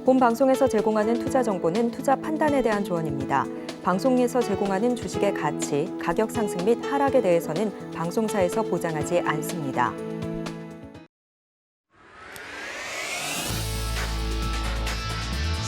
본 방송에서 제공하는 투자 정보는 투자 판단에 대한 조언입니다. 방송에서 제공하는 주식의 가치, 가격 상승 및 하락에 대해서는 방송사에서 보장하지 않습니다.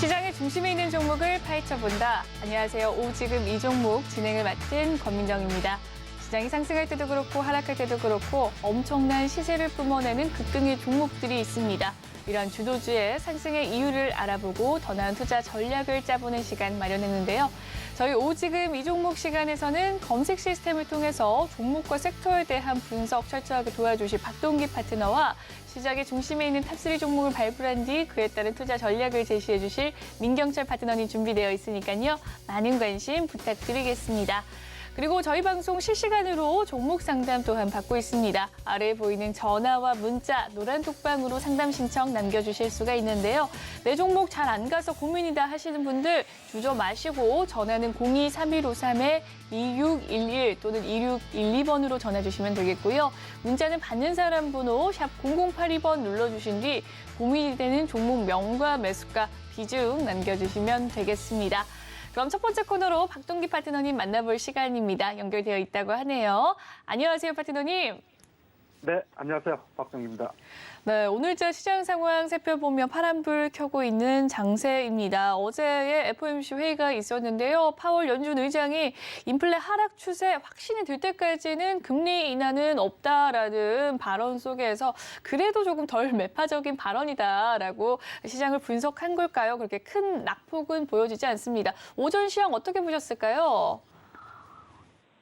시장의 중심에 있는 종목을 파헤쳐본다. 안녕하세요. 오지금 이 종목 진행을 맡은 권민정입니다. 시장이 상승할 때도 그렇고 하락할 때도 그렇고 엄청난 시세를 뿜어내는 급등의 종목들이 있습니다. 이런 주도주의 상승의 이유를 알아보고 더 나은 투자 전략을 짜보는 시간 마련했는데요. 저희 오지금 이 종목 시간에서는 검색 시스템을 통해서 종목과 섹터에 대한 분석 철저하게 도와주실 박동기 파트너와 시장의 중심에 있는 탑3 종목을 발굴한 뒤 그에 따른 투자 전략을 제시해 주실 민경철 파트너님 준비되어 있으니까요. 많은 관심 부탁드리겠습니다. 그리고 저희 방송 실시간으로 종목 상담 또한 받고 있습니다. 아래에 보이는 전화와 문자, 노란 톡방으로 상담 신청 남겨주실 수가 있는데요. 내 종목 잘 안 가서 고민이다 하시는 분들 주저 마시고 전화는 02-3153-2611 또는 2612번으로 전화 주시면 되겠고요. 문자는 받는 사람 번호 샵 0082번 눌러주신 뒤 고민이 되는 종목 명과 매수가, 비중 남겨주시면 되겠습니다. 그럼 첫 번째 코너로 박동기 파트너님 만나볼 시간입니다. 연결되어 있다고 하네요. 안녕하세요, 파트너님. 네, 안녕하세요. 박동기입니다. 네, 오늘자 시장 상황 살펴보면 파란불 켜고 있는 장세입니다. 어제의 FOMC 회의가 있었는데요. 파월 연준 의장이 인플레 하락 추세 확신이 들 때까지는 금리 인하는 없다라는 발언 속에서 그래도 조금 덜 매파적인 발언이다라고 시장을 분석한 걸까요? 그렇게 큰 낙폭은 보여지지 않습니다. 오전 시황 어떻게 보셨을까요?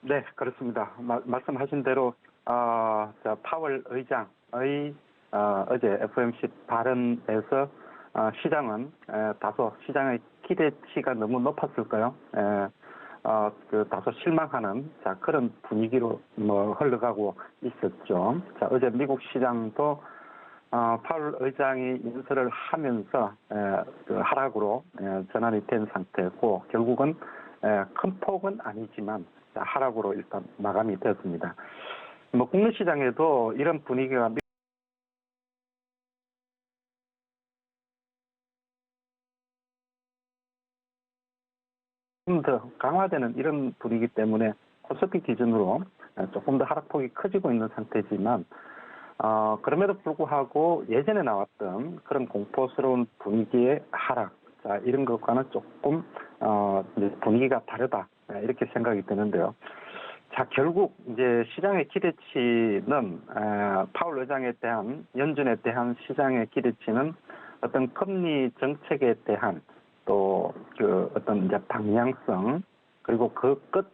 네, 그렇습니다. 말씀하신 대로 파월 의장의 어제 FOMC 발언에서 시장은 다소 시장의 기대치가 너무 높았을까요? 다소 실망하는 그런 분위기로 흘러가고 있었죠. 어제 미국 시장도 파월 의장이 연설을 하면서 하락으로 전환이 된 상태고 결국은 큰 폭은 아니지만 하락으로 일단 마감이 되었습니다. 국내 시장에도 이런 분위기가 좀 더 강화되는 이런 분위기 때문에 코스피 기준으로 조금 더 하락폭이 커지고 있는 상태지만 그럼에도 불구하고 예전에 나왔던 그런 공포스러운 분위기의 하락 이런 것과는 조금 분위기가 다르다 이렇게 생각이 드는데요. 결국 이제 시장의 기대치는 파월 의장에 대한 연준에 대한 시장의 기대치는 어떤 금리 정책에 대한 또 그 어떤 이제 방향성 그리고 그 끝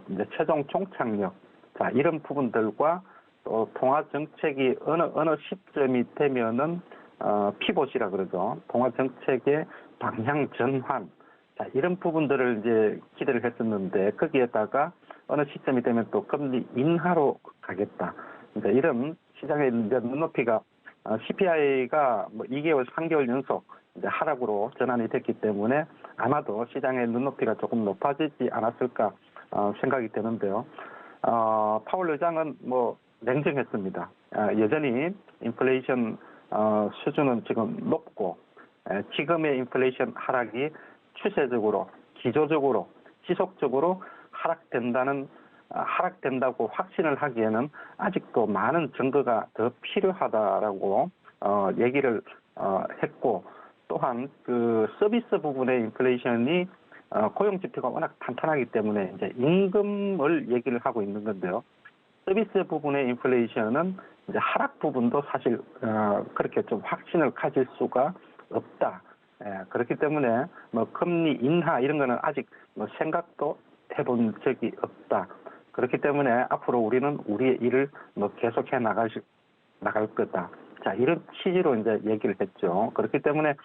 이제 최종 종착역 이런 부분들과 또 통화 정책이 어느 시점이 되면은 피봇이라 그러죠. 통화 정책의 방향 전환 이런 부분들을 이제 기대를 했었는데 거기에다가 어느 시점이 되면 또 금리 인하로 가겠다. 이제 이런 시장의 이제 눈높이가 CPI가 2개월, 3개월 연속 이제 하락으로 전환이 됐기 때문에 아마도 시장의 눈높이가 조금 높아지지 않았을까 생각이 되는데요. 파월 의장은 냉정했습니다. 여전히 인플레이션 수준은 지금 높고 지금의 인플레이션 하락이 추세적으로, 기조적으로, 지속적으로 하락된다고 확신을 하기에는 아직도 많은 증거가 더 필요하다라고 얘기를 했고 또한 그 서비스 부분의 인플레이션이 고용 지표가 워낙 탄탄하기 때문에 이제 임금을 얘기를 하고 있는 건데요. 서비스 부분의 인플레이션은 이제 하락 부분도 사실 그렇게 좀 확신을 가질 수가 없다. 그렇기 때문에 금리 인하 이런 거는 아직 생각도 해본 적이 없다. 그렇기 때문에 앞으로 우리는 우리의 일을 계속해 나갈 거다. 이런 취지로 이제 얘기를 했죠. 그렇기 때문에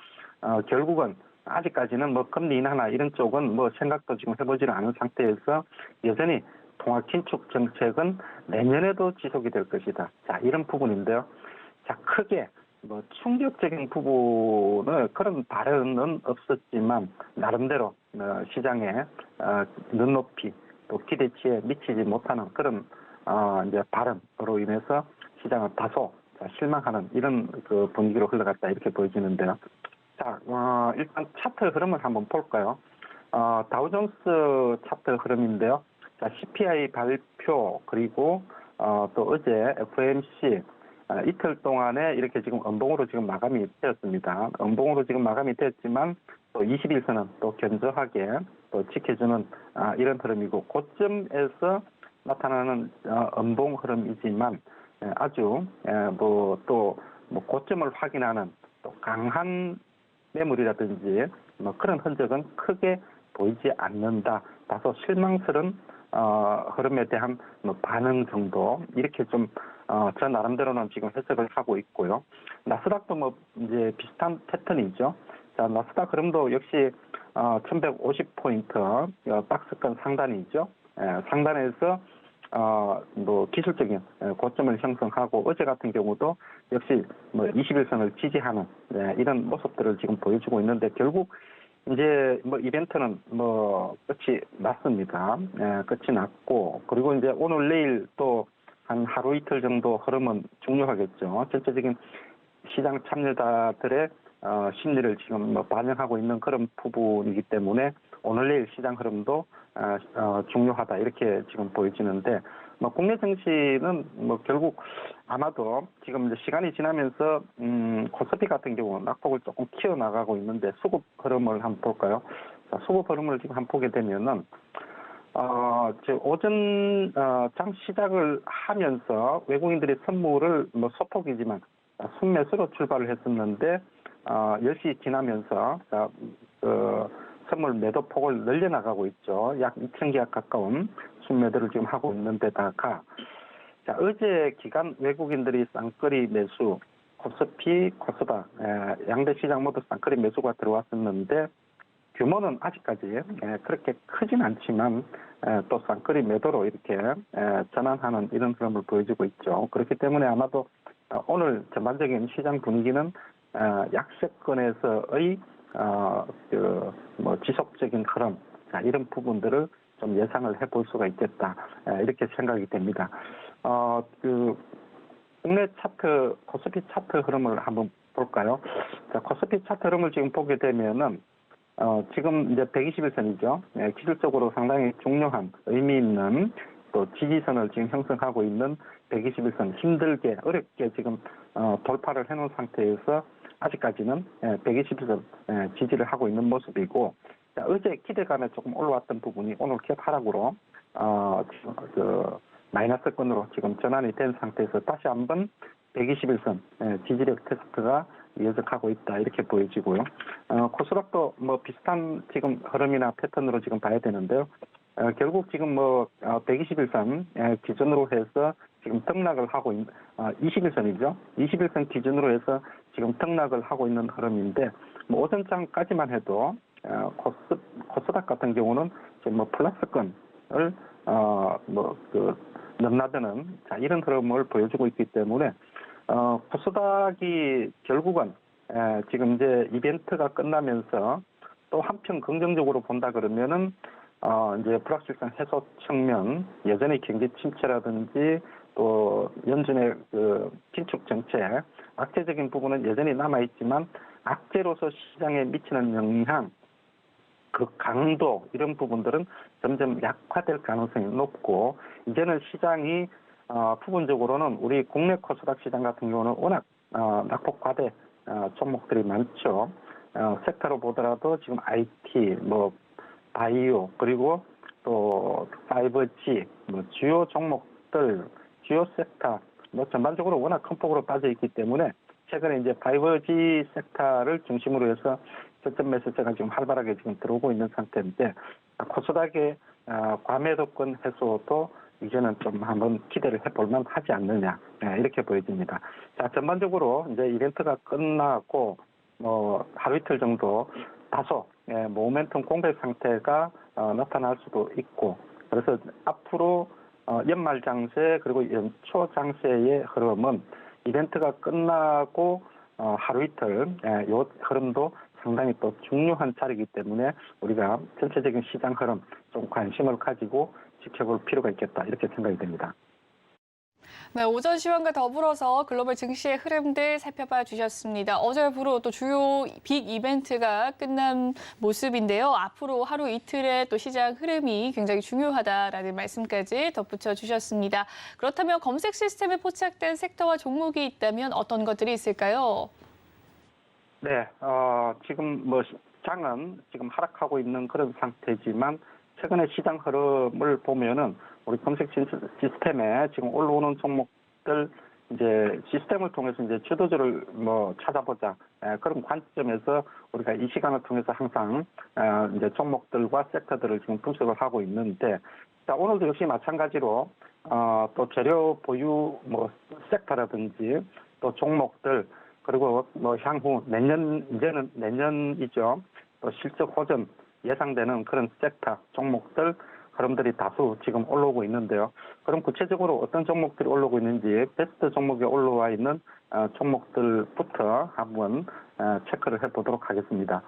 결국은 아직까지는 금리 인하나 이런 쪽은 생각도 지금 해보지를 않은 상태에서 여전히 통화 긴축 정책은 내년에도 지속이 될 것이다. 이런 부분인데요. 크게 충격적인 부분은 그런 발언은 없었지만 나름대로 시장의 눈높이 또 기대치에 미치지 못하는 그런 이제 발언으로 인해서 시장은 다소 실망하는 이런 그 분위기로 흘러갔다 이렇게 보여지는데요. 자, 일단 차트 흐름을 한번 볼까요? 다우존스 차트 흐름인데요. 자, CPI 발표 그리고 또 어제 FOMC 이틀 동안에 이렇게 지금 음봉으로 지금 마감이 되었습니다. 음봉으로 지금 마감이 됐지만 또 21선은 또 견조하게 또 지켜주는 이런 흐름이고 고점에서 나타나는 음봉 흐름이지만 아주 또 고점을 확인하는 또 강한 매물이라든지 그런 흔적은 크게 보이지 않는다. 다소 실망스러운 흐름에 대한 반응 정도 이렇게 좀 저 나름대로는 지금 해석을 하고 있고요. 나스닥도 이제 비슷한 패턴이죠. 자, 나스닥 흐름도 역시 1150포인트 박스권 상단이죠. 상단에서 기술적인 고점을 형성하고 어제 같은 경우도 역시 21선을 지지하는 이런 모습들을 지금 보여주고 있는데 결국 이제 이벤트는 끝이 났습니다. 끝이 났고 그리고 이제 오늘 내일 또 한 하루 이틀 정도 흐름은 중요하겠죠. 전체적인 시장 참여자들의 심리를 지금 반영하고 있는 그런 부분이기 때문에 오늘 내일 시장 흐름도 중요하다 이렇게 지금 보여지는데 국내 증시는 결국 아마도 지금 이제 시간이 지나면서 코스피 같은 경우는 낙폭을 조금 키워나가고 있는데 수급 흐름을 한번 볼까요? 자, 수급 흐름을 지금 한번 보게 되면은 오전 장 시작을 하면서 외국인들이 선물을 소폭이지만 순매수로 출발을 했었는데 10시 지나면서 선물 매도 폭을 늘려나가고 있죠. 약 2,000개가 가까운 순매도를 지금 하고 있는 데다가 자, 어제 기간 외국인들이 쌍끌이 매수 코스피, 코스닥 양대 시장 모두 쌍끌이 매수가 들어왔었는데 규모는 아직까지 그렇게 크진 않지만 또 쌍끌이 매도로 이렇게 전환하는 이런 흐름을 보여주고 있죠. 그렇기 때문에 아마도 오늘 전반적인 시장 분위기는 약세권에서의 지속적인 흐름 이런 부분들을 좀 예상을 해볼 수가 있겠다 이렇게 생각이 됩니다. 국내 차트 코스피 차트 흐름을 한번 볼까요? 자, 코스피 차트 흐름을 지금 보게 되면은 지금 이제 121선이죠. 기술적으로 상당히 중요한 의미 있는 또 지지선을 지금 형성하고 있는 121선 힘들게 어렵게 지금 돌파를 해놓은 상태에서 아직까지는 121선 지지를 하고 있는 모습이고 자, 어제 기대감에 조금 올라왔던 부분이 오늘 갭 하락으로 마이너스권으로 지금 전환이 된 상태에서 다시 한번 121선 지지력 테스트가 예측하고 있다 이렇게 보여지고요. 코스닥도 비슷한 지금 흐름이나 패턴으로 지금 봐야 되는데요. 결국 지금 121선 기준으로 해서 지금 등락을 하고 있는 21선이죠. 21선 기준으로 해서 지금 등락을 하고 있는 흐름인데 오전장까지만 해도 코스닥 같은 경우는 지금 플러스권을 넘나드는 이런 흐름을 보여주고 있기 때문에 코스닥이 결국은 지금 이제 이벤트가 끝나면서 또 한편 긍정적으로 본다 그러면은 이제 불확실성 해소 측면 여전히 경기 침체라든지 또 연준의 긴축 정책 악재적인 부분은 여전히 남아 있지만 악재로서 시장에 미치는 영향 그 강도 이런 부분들은 점점 약화될 가능성이 높고 이제는 시장이 부분적으로는 우리 국내 코스닥 시장 같은 경우는 워낙 낙폭 과대 종목들이 많죠. 섹터로 보더라도 지금 IT, 바이오 그리고 또 5G 주요 종목들, 주요 섹터 전반적으로 워낙 큰 폭으로 빠져 있기 때문에 최근에 이제 5G 섹터를 중심으로 해서 저점 매수세가 지금 활발하게 지금 들어오고 있는 상태인데 코스닥의 과매도권 해소도 이제는 좀 한번 기대를 해볼만 하지 않느냐 이렇게 보여집니다. 자, 전반적으로 이제 이벤트가 끝나고 하루 이틀 정도 다소 모멘텀 공백 상태가 나타날 수도 있고 그래서 앞으로 연말 장세 그리고 연초 장세의 흐름은 이벤트가 끝나고 하루 이틀 이 흐름도 상당히 또 중요한 자리이기 때문에 우리가 전체적인 시장 흐름 좀 관심을 가지고 지켜볼 필요가 있겠다 이렇게 생각이 됩니다. 네, 오전 시황과 더불어서 글로벌 증시의 흐름들 살펴봐 주셨습니다. 어제부로 또 주요 빅 이벤트가 끝난 모습인데요. 앞으로 하루 이틀의 또 시장 흐름이 굉장히 중요하다라는 말씀까지 덧붙여 주셨습니다. 그렇다면 검색 시스템에 포착된 섹터와 종목이 있다면 어떤 것들이 있을까요? 네, 지금 장은 지금 하락하고 있는 그런 상태지만 최근에 시장 흐름을 보면은 우리 검색 시스템에 지금 올라오는 종목들 이제 시스템을 통해서 이제 주도주를 찾아보자 그런 관점에서 우리가 이 시간을 통해서 항상 이제 종목들과 섹터들을 지금 분석을 하고 있는데 자 오늘도 역시 마찬가지로 또 재료 보유 섹터라든지 또 종목들 그리고 향후 이제는 내년이죠. 또 실적 호전 예상되는 그런 섹터 종목들 흐름들이 다수 지금 올라오고 있는데요. 그럼 구체적으로 어떤 종목들이 올라오고 있는지 베스트 종목에 올라와 있는 종목들부터 한번 체크를 해보도록 하겠습니다.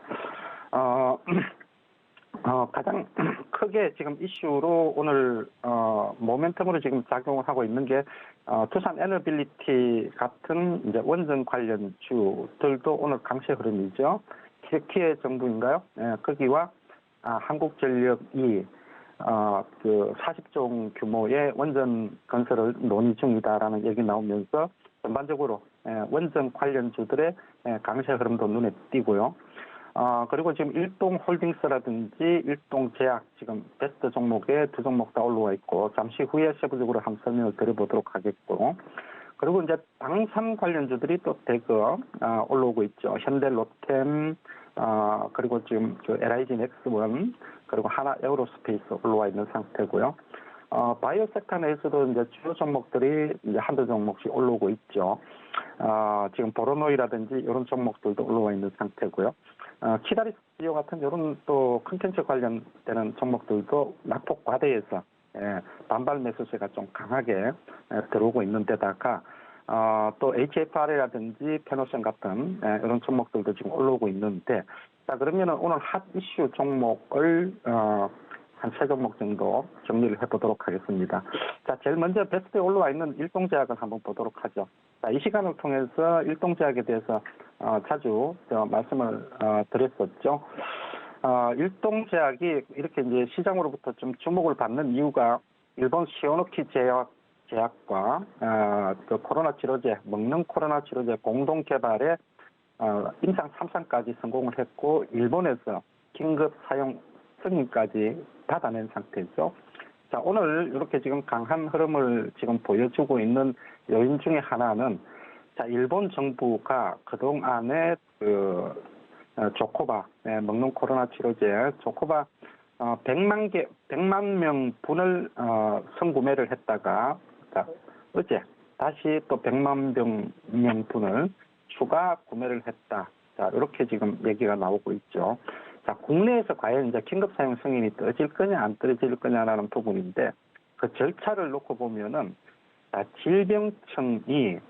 가장 크게 지금 이슈로 오늘 모멘텀으로 지금 작용을 하고 있는 게 두산 에너빌리티 같은 이제 원전 관련 주들도 오늘 강세 흐름이죠. 키의 정부인가요? 거기와 한국전력이 그 40조 규모의 원전 건설을 논의 중이다라는 얘기 나오면서 전반적으로 원전 관련주들의 강세 흐름도 눈에 띄고요. 그리고 지금 일동홀딩스라든지 일동제약 지금 베스트 종목에 두 종목 다 올라와 있고 잠시 후에 세부적으로 한번 설명을 드려보도록 하겠고 그리고 이제 방산 관련주들이 또 대거 올라오고 있죠. 현대로템 그리고 지금 LIG 넥스원 그리고 하나 에어로스페이스 올라와 있는 상태고요. 바이오 섹터 내에서도 이제 주요 종목들이 이제 한두 종목씩 올라오고 있죠. 지금 보로노이라든지 이런 종목들도 올라와 있는 상태고요. 키다리스지오 같은 이런 또 콘텐츠 관련되는 종목들도 낙폭 과대에서 반발 매수세가 좀 강하게 들어오고 있는 데다가 또 HFR이라든지 페노션 같은 이런 종목들도 지금 올라오고 있는데 자 그러면은 오늘 핫 이슈 종목을 한 세 종목 정도 정리를 해보도록 하겠습니다. 자, 제일 먼저 베스트에 올라와 있는 일동제약을 한번 보도록 하죠. 자, 이 시간을 통해서 일동제약에 대해서 자주 말씀을 드렸었죠. 일동제약이 이렇게 이제 시장으로부터 좀 주목을 받는 이유가 일본 시오노키 제약과 그 코로나 치료제, 먹는 코로나 치료제 공동 개발에 임상 3상까지 성공을 했고 일본에서 긴급 사용 승인까지 받아낸 상태죠. 자, 오늘 이렇게 지금 강한 흐름을 지금 보여주고 있는 요인 중에 하나는 자, 일본 정부가 그동안에 조코바, 먹는 코로나 치료제 조코바 100만 명분을 선구매를 했다가 자, 어제 다시 또 100만 명분을 추가 구매를 했다. 자, 이렇게 지금 얘기가 나오고 있죠. 자, 국내에서 과연 이제 긴급 사용 승인이 떨어질 거냐 안 떨어질 거냐라는 부분인데 그 절차를 놓고 보면은 질병청이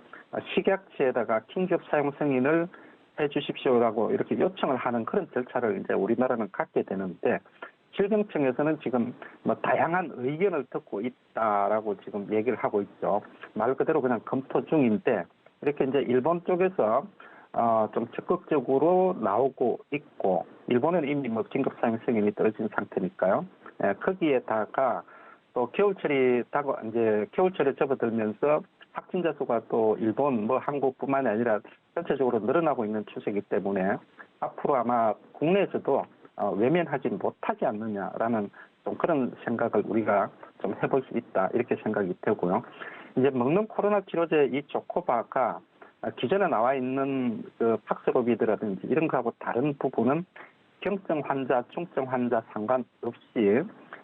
식약처에다가 긴급 사용 승인을 해주십시오라고 이렇게 요청을 하는 그런 절차를 이제 우리나라는 갖게 되는데 질병청에서는 지금 다양한 의견을 듣고 있다라고 지금 얘기를 하고 있죠. 말 그대로 그냥 검토 중인데 이렇게 이제 일본 쪽에서 좀 적극적으로 나오고 있고 일본은 이미 긴급 사용 승인이 떨어진 상태니까요. 거기에다가 또 겨울철에 접어들면서 확진자 수가 또 일본 한국뿐만이 아니라 전체적으로 늘어나고 있는 추세이기 때문에 앞으로 아마 국내에서도 외면하지 못하지 않느냐라는 좀 그런 생각을 우리가 좀 해볼 수 있다 이렇게 생각이 되고요. 이제 먹는 코로나 치료제 이 조코바가 기존에 나와 있는 그 팍스로비드라든지 이런 거하고 다른 부분은 경증 환자, 중증 환자 상관없이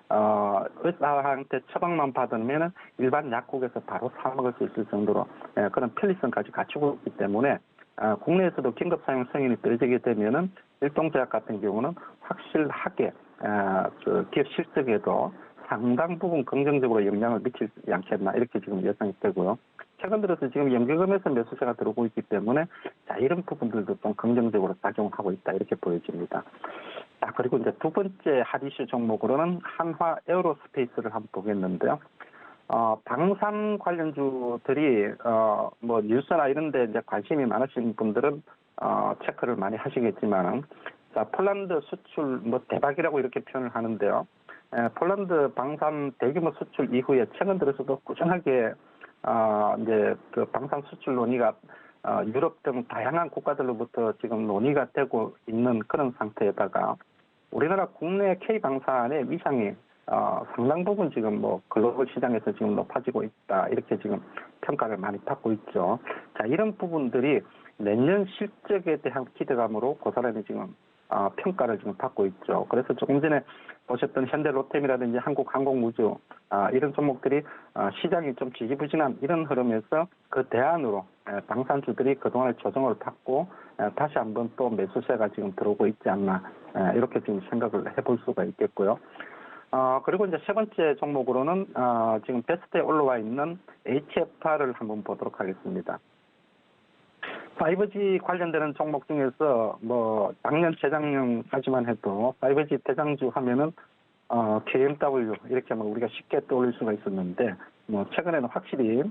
의사한테 처방만 받으면 일반 약국에서 바로 사 먹을 수 있을 정도로 그런 편리성까지 갖추고 있기 때문에 국내에서도 긴급 사용 승인이 떨어지게 되면은 일동제약 같은 경우는 확실하게 그 기업 실적에도 상당 부분 긍정적으로 영향을 미치지 않겠나 이렇게 지금 예상이 되고요. 최근 들어서 지금 연계금에서 매수세가 들어오고 있기 때문에 자 이런 부분들도 좀 긍정적으로 작용하고 있다 이렇게 보여집니다. 자 그리고 이제 두 번째 핫이슈 종목으로는 한화 에어로스페이스를 한번 보겠는데요. 방산 관련주들이 뭐 뉴스나 이런 데 이제 관심이 많으신 분들은 체크를 많이 하시겠지만, 자, 폴란드 수출 뭐 대박이라고 이렇게 표현을 하는데요. 폴란드 방산 대규모 수출 이후에 최근 들어서도 꾸준하게 이제 그 방산 수출 논의가 유럽 등 다양한 국가들로부터 지금 논의가 되고 있는 그런 상태에다가 우리나라 국내 K방산의 위상이 상당 부분 지금 뭐 글로벌 시장에서 지금 높아지고 있다. 이렇게 지금 평가를 많이 받고 있죠. 자, 이런 부분들이 내년 실적에 대한 기대감으로 고사람이 지금 평가를 지금 받고 있죠. 그래서 조금 전에 보셨던 현대로템이라든지 한국항공우주 이런 종목들이 시장이 좀 지지부진한 이런 흐름에서 그 대안으로 방산주들이 그동안의 조정을 받고 다시 한번 또 매수세가 지금 들어오고 있지 않나 이렇게 지금 생각을 해볼 수가 있겠고요. 그리고 이제 세 번째 종목으로는 지금 베스트에 올라와 있는 HFR을 한번 보도록 하겠습니다. 5G 관련되는 종목 중에서 뭐 작년 재작년까지만 해도 5G 대장주 하면은 KMW 이렇게 뭐 우리가 쉽게 떠올릴 수가 있었는데 뭐 최근에는 확실히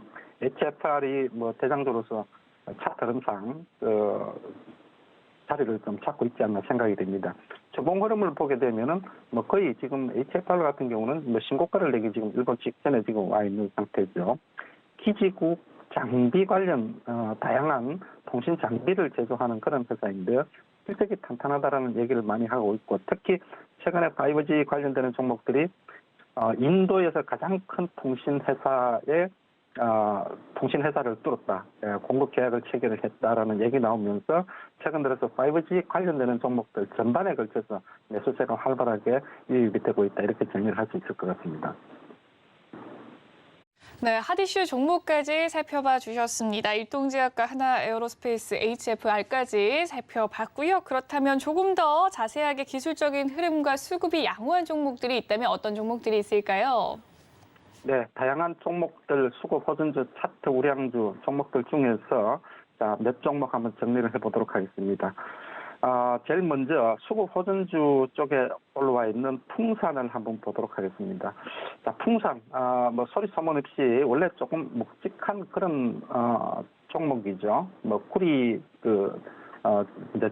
HFR이 뭐 대장주로서 차트 흐름상 자리를 좀 찾고 있지 않나 생각이 됩니다. 주봉 흐름을 보게 되면은 뭐 거의 지금 HFR 같은 경우는 뭐 신고가를 내기 지금 일본 직전에 지금 와 있는 상태죠. 기지국 장비 관련 다양한 통신 장비를 제조하는 그런 회사인데요. 실적이 탄탄하다라는 얘기를 많이 하고 있고 특히 최근에 5G 관련되는 종목들이 인도에서 가장 큰 통신 회사를 뚫었다. 공급 계약을 체결을 했다라는 얘기 나오면서 최근 들어서 5G 관련되는 종목들 전반에 걸쳐서 매수세가 활발하게 유입이 되고 있다. 이렇게 정리를 할 수 있을 것 같습니다. 네, 핫이슈 종목까지 살펴봐 주셨습니다. 일동제약과 하나에어로스페이스 HFR까지 살펴봤고요. 그렇다면 조금 더 자세하게 기술적인 흐름과 수급이 양호한 종목들이 있다면 어떤 종목들이 있을까요? 네, 다양한 종목들, 수급 호전주, 차트 우량주 종목들 중에서 자, 몇 종목 한번 정리를 해보도록 하겠습니다. 제일 먼저 수급 호전주 쪽에 올라와 있는 풍산을 한번 보도록 하겠습니다. 자, 풍산, 뭐 소리 소문 없이 원래 조금 묵직한 그런 종목이죠. 뭐 구리 이제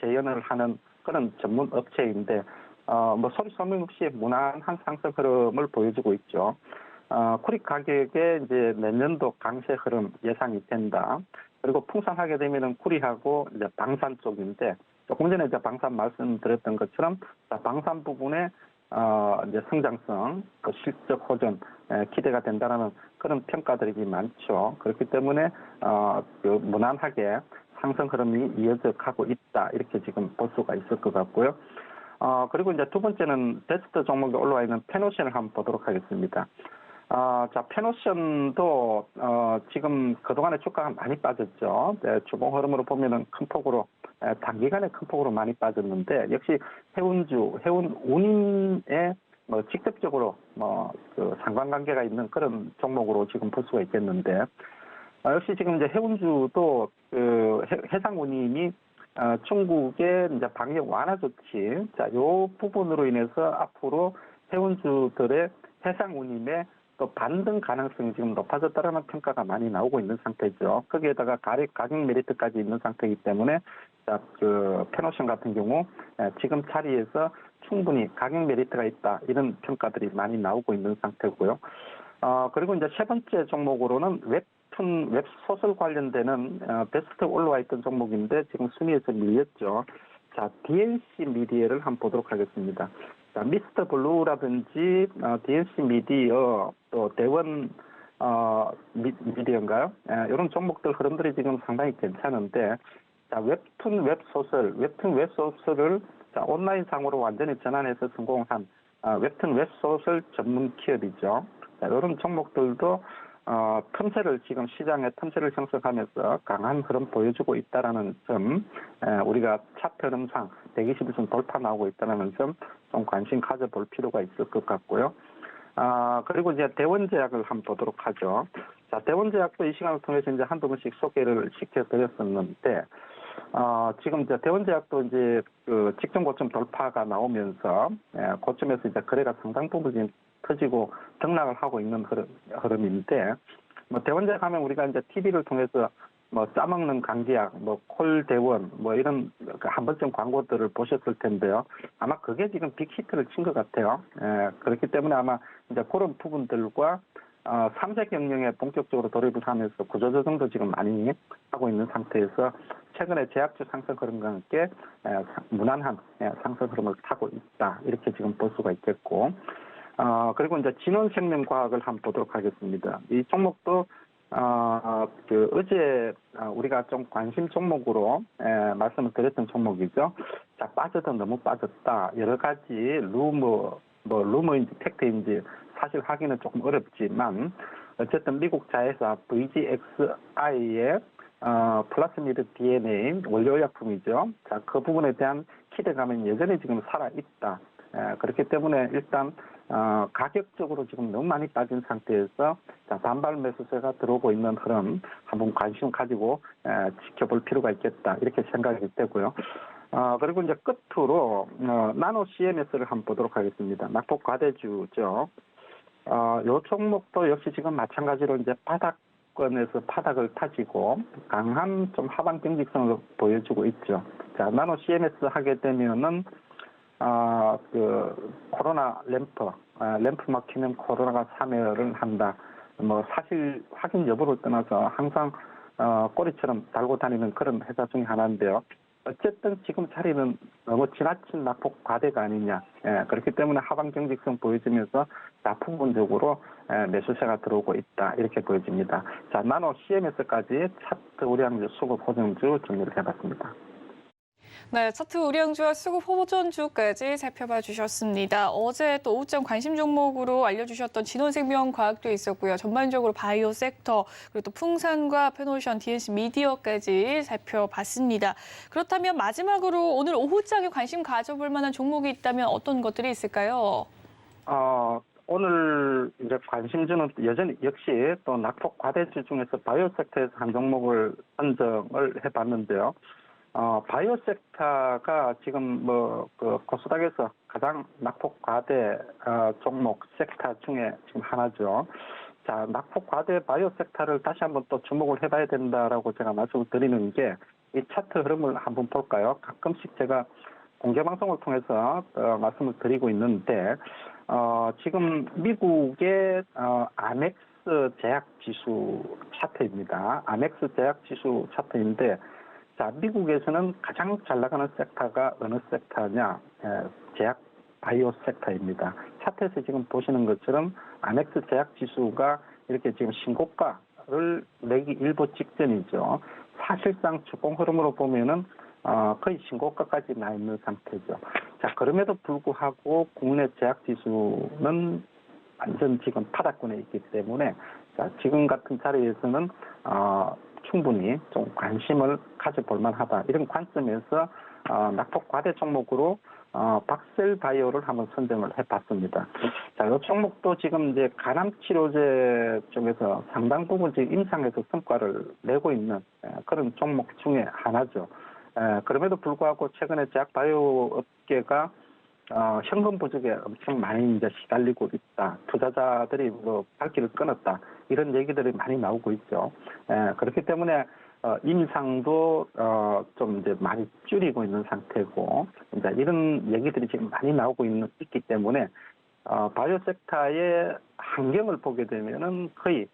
재연을 하는 그런 전문 업체인데 뭐 소리 소문 없이 무난한 상승 흐름을 보여주고 있죠. 구리 가격에 이제 내년도 강세 흐름 예상이 된다. 그리고 풍산하게 되면은 구리하고 이제 방산 쪽인데 조금 전에 이제 방산 말씀드렸던 것처럼 방산 부분에 이제 성장성, 그 실적 호전 기대가 된다라는 그런 평가들이 많죠. 그렇기 때문에 그 무난하게 상승 흐름이 이어져 가고 있다 이렇게 지금 볼 수가 있을 것 같고요. 그리고 이제 두 번째는 베스트 종목에 올라와 있는 페노션을 한번 보도록 하겠습니다. 자, 페노션도 지금 그동안에 주가가 많이 빠졌죠. 네, 주봉 흐름으로 보면은 큰 폭으로 단기간에 큰 폭으로 많이 빠졌는데 역시 해운 운임에 뭐 직접적으로 그 상관관계가 있는 그런 종목으로 지금 볼 수가 있겠는데 역시 지금 이제 해운주도 그 해상 운임이 중국의 이제 방역 완화 조치, 자, 요 부분으로 인해서 앞으로 해운주들의 해상 운임에 또 반등 가능성이 지금 높아졌다라는 평가가 많이 나오고 있는 상태죠. 거기에다가 가격 메리트까지 있는 상태이기 때문에 자, 그 페노션 같은 경우 지금 자리에서 충분히 가격 메리트가 있다 이런 평가들이 많이 나오고 있는 상태고요. 그리고 이제 세 번째 종목으로는 웹소설 관련되는 베스트 올라와 있던 종목인데 지금 순위에서 밀렸죠. 자, DNC 미디어를 한번 보도록 하겠습니다. 자, 미스터 블루라든지 DNC 미디어 또 대원 미디어인가요? 이런 종목들 흐름들이 지금 상당히 괜찮은데 자, 웹툰 웹소설을 자, 온라인상으로 완전히 전환해서 성공한 웹툰 웹소설 전문 기업이죠. 자, 이런 종목들도 지금 시장에 틈새를 형성하면서 강한 흐름 보여주고 있다라는 점, 우리가 차트 흐름상 120선 돌파 나오고 있다는 점 좀 관심 가져볼 필요가 있을 것 같고요. 그리고 이제 대원제약을 한번 보도록 하죠. 자, 대원제약도 이 시간을 통해서 이제 한두 번씩 소개를 시켜드렸었는데, 지금 이제 대원제약도 이제 그 직전 고점 돌파가 나오면서 고점에서 이제 거래가 상당 부분 지금 터지고 등락을 하고 있는 흐름인데, 뭐 대원제약 하면 우리가 이제 TV를 통해서 뭐 짜먹는 감기약, 뭐 콜대원, 뭐 이런 한 번쯤 광고들을 보셨을 텐데요. 아마 그게 지금 빅히트를 친 것 같아요. 그렇기 때문에 아마 이제 그런 부분들과 삼색 경영에 본격적으로 돌입을 하면서 구조조정도 지금 많이 하고 있는 상태에서 최근에 제약주 상승 흐름과 함께 무난한 상승 흐름을 타고 있다. 이렇게 지금 볼 수가 있겠고, 그리고 이제 진원생명과학을 한번 보도록 하겠습니다. 이 종목도 어제 우리가 좀 관심 종목으로 말씀을 드렸던 종목이죠. 자, 빠져도 너무 빠졌다. 여러 가지 루머인지 팩트인지 사실 확인은 조금 어렵지만, 어쨌든 미국 자회사 VGXI의 플라스미드 DNA 원료약품이죠. 자, 그 부분에 대한 기대감은 여전히 지금 살아있다. 그렇기 때문에 일단 가격적으로 지금 너무 많이 빠진 상태에서 반발 매수세가 들어오고 있는 흐름 한번 관심 가지고 지켜볼 필요가 있겠다, 이렇게 생각이 되고요. 그리고 이제 끝으로 나노 CMS를 한번 보도록 하겠습니다. 낙폭 과대주죠. 요 종목도 역시 지금 마찬가지로 이제 바닥권에서 바닥을 타지고 강한 좀 하방 경직성을 보여주고 있죠. 자, 나노 CMS 하게 되면은 코로나 램프 막히면 코로나가 참여를 한다. 뭐 사실 확인 여부를 떠나서 항상 꼬리처럼 달고 다니는 그런 회사 중에 하나인데요. 어쨌든 지금 자리는 너무 지나친 낙폭 과대가 아니냐. 그렇기 때문에 하방 경직성 보여지면서 부분적으로 매수세가 들어오고 있다. 이렇게 보여집니다. 자, 나노 CMS까지 차트 우량주, 수급 호정주 정리를 해봤습니다. 네, 차트 우량주와 수급 호전주까지 살펴봐 주셨습니다. 어제 또 오후장 관심 종목으로 알려주셨던 진원생명과학도 있었고요. 전반적으로 바이오 섹터, 그리고 또 풍산과 페노션, DNC 미디어까지 살펴봤습니다. 그렇다면 마지막으로 오늘 오후장에 관심 가져볼 만한 종목이 있다면 어떤 것들이 있을까요? 오늘 이제 관심주는 여전히 역시 또 낙폭 과대주 중에서 바이오 섹터에서 한 종목을 선정을 해봤는데요. 바이오 섹터가 지금 코스닥에서 가장 낙폭 과대 종목 섹터 중에 지금 하나죠. 자, 낙폭 과대 바이오 섹터를 다시 한번 또 주목을 해봐야 된다라고 제가 말씀을 드리는 게, 이 차트 흐름을 한번 볼까요? 가끔씩 제가 공개 방송을 통해서 말씀을 드리고 있는데, 지금 미국의 아멕스 제약 지수 차트입니다. 아멕스 제약 지수 차트인데, 자, 미국에서는 가장 잘 나가는 섹터가 어느 섹터냐? 제약 바이오 섹터입니다. 차트에서 지금 보시는 것처럼 아멕스 제약 지수가 이렇게 지금 신고가를 내기 일보 직전이죠. 사실상 주봉 흐름으로 보면은 거의 신고가까지 나 있는 상태죠. 자, 그럼에도 불구하고 국내 제약 지수는 완전 지금 바닥권에 있기 때문에, 자, 지금 같은 자리에서는 충분히 좀 관심을 가져볼 만하다. 이런 관점에서 낙폭 과대 종목으로 박셀바이오를 한번 선정을 해봤습니다. 자, 이 종목도 지금 이제 간암 치료제 쪽에서 상당 부분 지금 임상에서 성과를 내고 있는 그런 종목 중에 하나죠. 그럼에도 불구하고 최근에 제약 바이오 업계가 현금 부족에 엄청 많이 이제 시달리고 있다. 투자자들이 발길을 끊었다. 이런 얘기들이 많이 나오고 있죠. 그렇기 때문에 임상도 좀 이제 많이 줄이고 있는 상태고, 이제 이런 얘기들이 지금 많이 나오고 있기 때문에 바이오 섹터의 환경을 보게 되면은 거의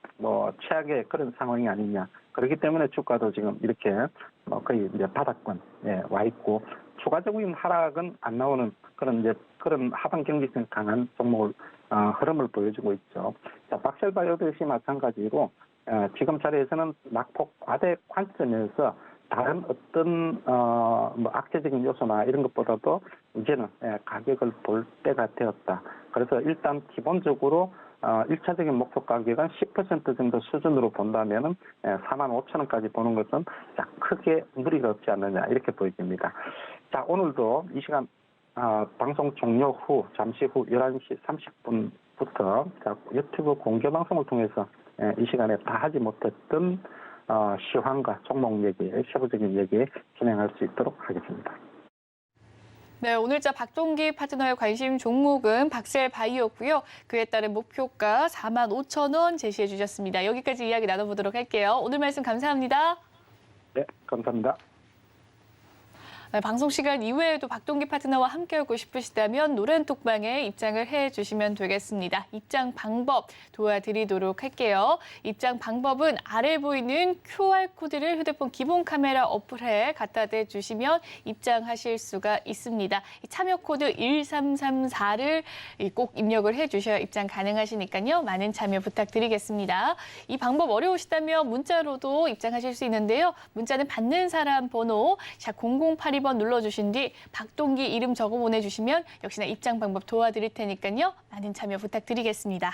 최악의 그런 상황이 아니냐. 그렇기 때문에 주가도 지금 이렇게 거의 이제 바닥권 와 있고, 추가적인 하락은 안 나오는 그런 하방 경직성 강한 종목을 흐름을 보여주고 있죠. 자, 박셀바이오도 역시 마찬가지로 지금 자리에서는 낙폭 과대 관점에서 다른 어떤 악재적인 요소나 이런 것보다도 이제는 가격을 볼 때가 되었다. 그래서 일단 기본적으로 1차적인 목표 가격은 10% 정도 수준으로 본다면은 45,000원까지 보는 것은 크게 무리가 없지 않느냐, 이렇게 보여집니다. 자, 오늘도 이 시간 방송 종료 후 잠시 후 11시 30분부터 유튜브 공개 방송을 통해서 이 시간에 다 하지 못했던 시황과 종목 얘기, 세부적인 얘기 진행할 수 있도록 하겠습니다. 네, 오늘자 박동기 파트너의 관심 종목은 박셀바이오였고요. 그에 따른 목표가 45,000원 제시해 주셨습니다. 여기까지 이야기 나눠보도록 할게요. 오늘 말씀 감사합니다. 네, 감사합니다. 네, 방송 시간 이외에도 박동기 파트너와 함께하고 싶으시다면 노란톡방에 입장을 해주시면 되겠습니다. 입장 방법 도와드리도록 할게요. 입장 방법은 아래 보이는 QR코드를 휴대폰 기본 카메라 어플에 갖다 대주시면 입장하실 수가 있습니다. 이 참여 코드 1334를 꼭 입력을 해주셔야 입장 가능하시니까요. 많은 참여 부탁드리겠습니다. 이 방법 어려우시다면 문자로도 입장하실 수 있는데요. 문자는 받는 사람 번호 샵 0082번 눌러주신 뒤 박동기 이름 적어 보내주시면 역시나 입장 방법 도와드릴 테니까요. 많은 참여 부탁드리겠습니다.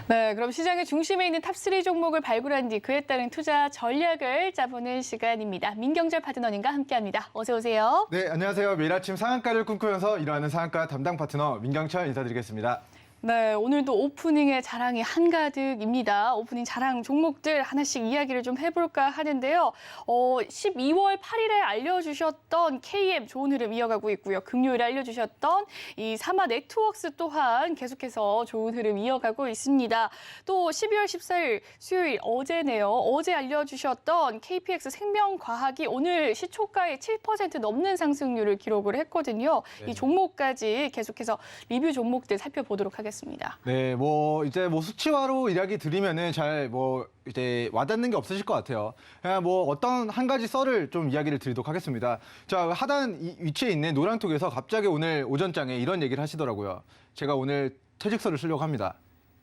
네, 그럼 시장의 중심에 있는 탑3 종목을 발굴한 뒤 그에 따른 투자 전략을 짜보는 시간입니다. 민경철 파트너님과 함께합니다. 어서 오세요. 네, 안녕하세요. 매일 아침 상한가를 꿈꾸면서 일하는 상한가 담당 파트너 민경철 인사드리겠습니다. 네, 오늘도 오프닝의 자랑이 한가득입니다. 오프닝 자랑 종목들 하나씩 이야기를 좀 해볼까 하는데요. 12월 8일에 알려주셨던 KM 좋은 흐름 이어가고 있고요. 금요일에 알려주셨던 이 사마 네트워크스 또한 계속해서 좋은 흐름 이어가고 있습니다. 또 12월 14일 수요일 어제네요. 어제 알려주셨던 KPX 생명과학이 오늘 시초가의 7% 넘는 상승률을 기록을 했거든요. 네. 이 종목까지 계속해서 리뷰 종목들 살펴보도록 하겠습니다. 네, 이제 수치화로 이야기 드리면은 잘 이제 와닿는 게 없으실 것 같아요. 그냥 어떤 한 가지 썰을 좀 이야기를 드리도록 하겠습니다. 자, 하단 위치에 있는 노란톡에서 갑자기 오늘 오전장에 이런 얘기를 하시더라고요. 제가 오늘 퇴직서를 쓰려고 합니다.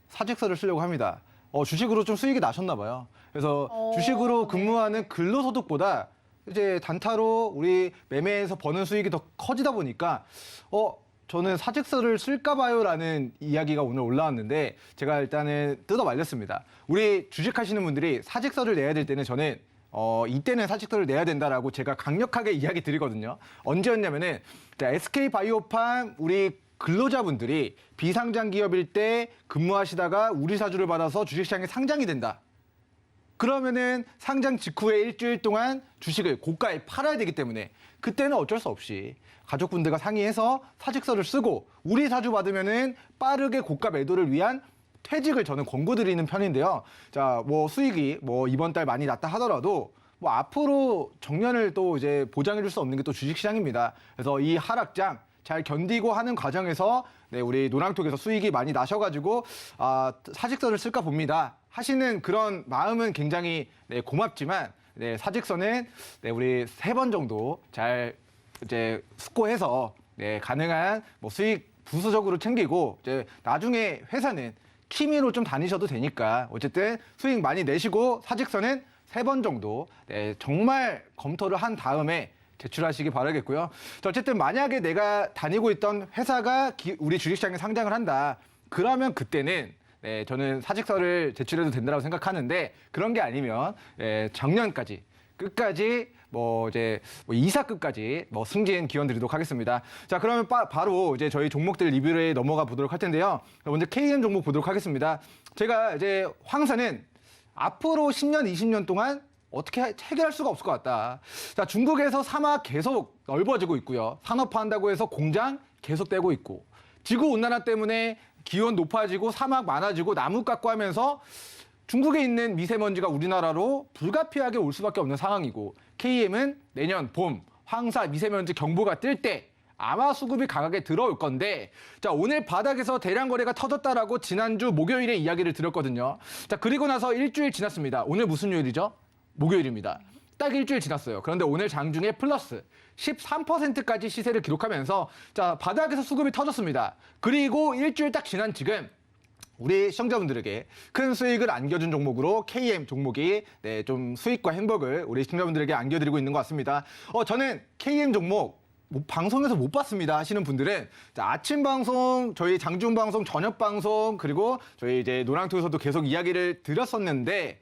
사직서를 쓰려고 합니다. 주식으로 좀 수익이 나셨나 봐요. 그래서 주식으로 근무하는 근로소득보다 이제 단타로 우리 매매에서 버는 수익이 더 커지다 보니까 저는 사직서를 쓸까 봐요라는 이야기가 오늘 올라왔는데 제가 일단은 뜯어 말렸습니다. 우리 주식하시는 분들이 사직서를 내야 될 때는 저는 이때는 사직서를 내야 된다라고 제가 강력하게 이야기 드리거든요. 언제였냐면은 SK바이오팜 우리 근로자분들이 비상장 기업일 때 근무하시다가 우리 사주를 받아서 주식시장에 상장이 된다. 그러면은 상장 직후에 일주일 동안 주식을 고가에 팔아야 되기 때문에 그때는 어쩔 수 없이 가족분들과 상의해서 사직서를 쓰고 우리 사주 받으면은 빠르게 고가 매도를 위한 퇴직을 저는 권고드리는 편인데요. 자, 수익이 이번 달 많이 났다 하더라도 앞으로 정년을 또 이제 보장해줄 수 없는 게 또 주식시장입니다. 그래서 이 하락장 잘 견디고 하는 과정에서 우리 노랑톡에서 수익이 많이 나셔가지고 사직서를 쓸까 봅니다. 하시는 그런 마음은 굉장히 고맙지만 사직서는 우리 3번 정도 잘 이제 숙고해서 가능한 수익 부수적으로 챙기고 이제 나중에 회사는 취미로 좀 다니셔도 되니까 어쨌든 수익 많이 내시고 사직서는 3번 정도 정말 검토를 한 다음에 제출하시기 바라겠고요. 어쨌든 만약에 내가 다니고 있던 회사가 우리 주식시장에 상장을 한다. 그러면 그때는 저는 사직서를 제출해도 된다고 생각하는데 그런 게 아니면 작년까지 끝까지 이제 이사급까지 승진 기원 드리도록 하겠습니다. 자, 그러면 바로 이제 저희 종목들 리뷰에 넘어가 보도록 할 텐데요. 먼저 KM 종목 보도록 하겠습니다. 제가 이제 황사는 앞으로 10년, 20년 동안 어떻게 해결할 수가 없을 것 같다. 자, 중국에서 사막 계속 넓어지고 있고요. 산업화한다고 해서 공장 계속 떼고 있고 지구온난화 때문에 기온 높아지고 사막 많아지고 나무 깎고 하면서 중국에 있는 미세먼지가 우리나라로 불가피하게 올 수밖에 없는 상황이고 KM은 내년 봄 황사 미세먼지 경보가 뜰 때 아마 수급이 강하게 들어올 건데 자, 오늘 바닥에서 대량 거래가 터졌다라고 지난주 목요일에 이야기를 드렸거든요. 자, 그리고 나서 일주일 지났습니다. 오늘 무슨 요일이죠? 목요일입니다. 딱 일주일 지났어요. 그런데 오늘 장중에 플러스 13%까지 시세를 기록하면서 자, 바닥에서 수급이 터졌습니다. 그리고 일주일 딱 지난 지금 우리 시청자분들에게 큰 수익을 안겨준 종목으로 KM 종목이 좀 수익과 행복을 우리 시청자분들에게 안겨드리고 있는 것 같습니다. 저는 KM 종목 방송에서 못 봤습니다 하시는 분들은 자, 아침 방송, 저희 장중 방송, 저녁 방송 그리고 저희 이제 노랑톡에서도 계속 이야기를 드렸었는데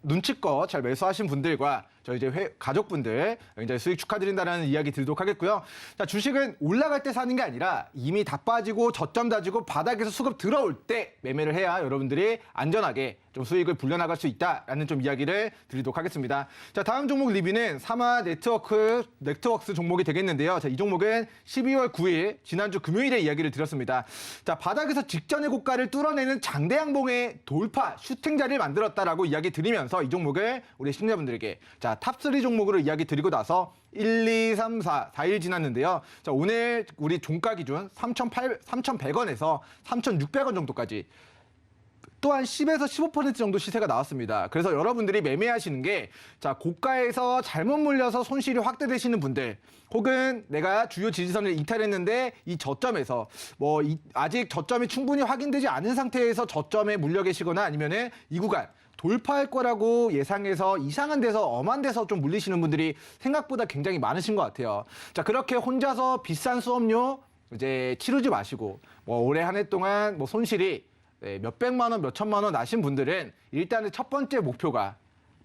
눈치껏 잘 매수하신 분들과 저희 이제 가족분들 굉장히 수익 축하드린다는 이야기 드리도록 하겠고요. 자, 주식은 올라갈 때 사는 게 아니라 이미 다 빠지고 저점 다지고 바닥에서 수급 들어올 때 매매를 해야 여러분들이 안전하게 좀 수익을 불려나갈 수 있다라는 좀 이야기를 드리도록 하겠습니다. 자, 다음 종목 리뷰는 사마 네트워크스 종목이 되겠는데요. 자, 이 종목은 12월 9일 지난주 금요일에 이야기를 드렸습니다. 자, 바닥에서 직전의 고가를 뚫어내는 장대양봉의 돌파 슈팅 자리를 만들었다라고 이야기 드리면서 이 종목을 우리 시청자분들에게 자, 탑3 종목으로 이야기 드리고 나서 1, 2, 3, 4, 4일 지났는데요. 자, 오늘 우리 종가 기준 3,100원에서 3,600원 정도까지 또한 10에서 15% 정도 시세가 나왔습니다. 그래서 여러분들이 매매하시는 게 자, 고가에서 잘못 물려서 손실이 확대되시는 분들 혹은 내가 주요 지지선을 이탈했는데 이 저점에서 아직 저점이 충분히 확인되지 않은 상태에서 저점에 물려 계시거나 아니면은 이 구간 돌파할 거라고 예상해서 이상한 데서 엄한 데서 좀 물리시는 분들이 생각보다 굉장히 많으신 것 같아요. 자, 그렇게 혼자서 비싼 수업료 이제 치르지 마시고 올해 한 해 동안 손실이 몇백만 원, 몇천만 원 나신 분들은 일단은 첫 번째 목표가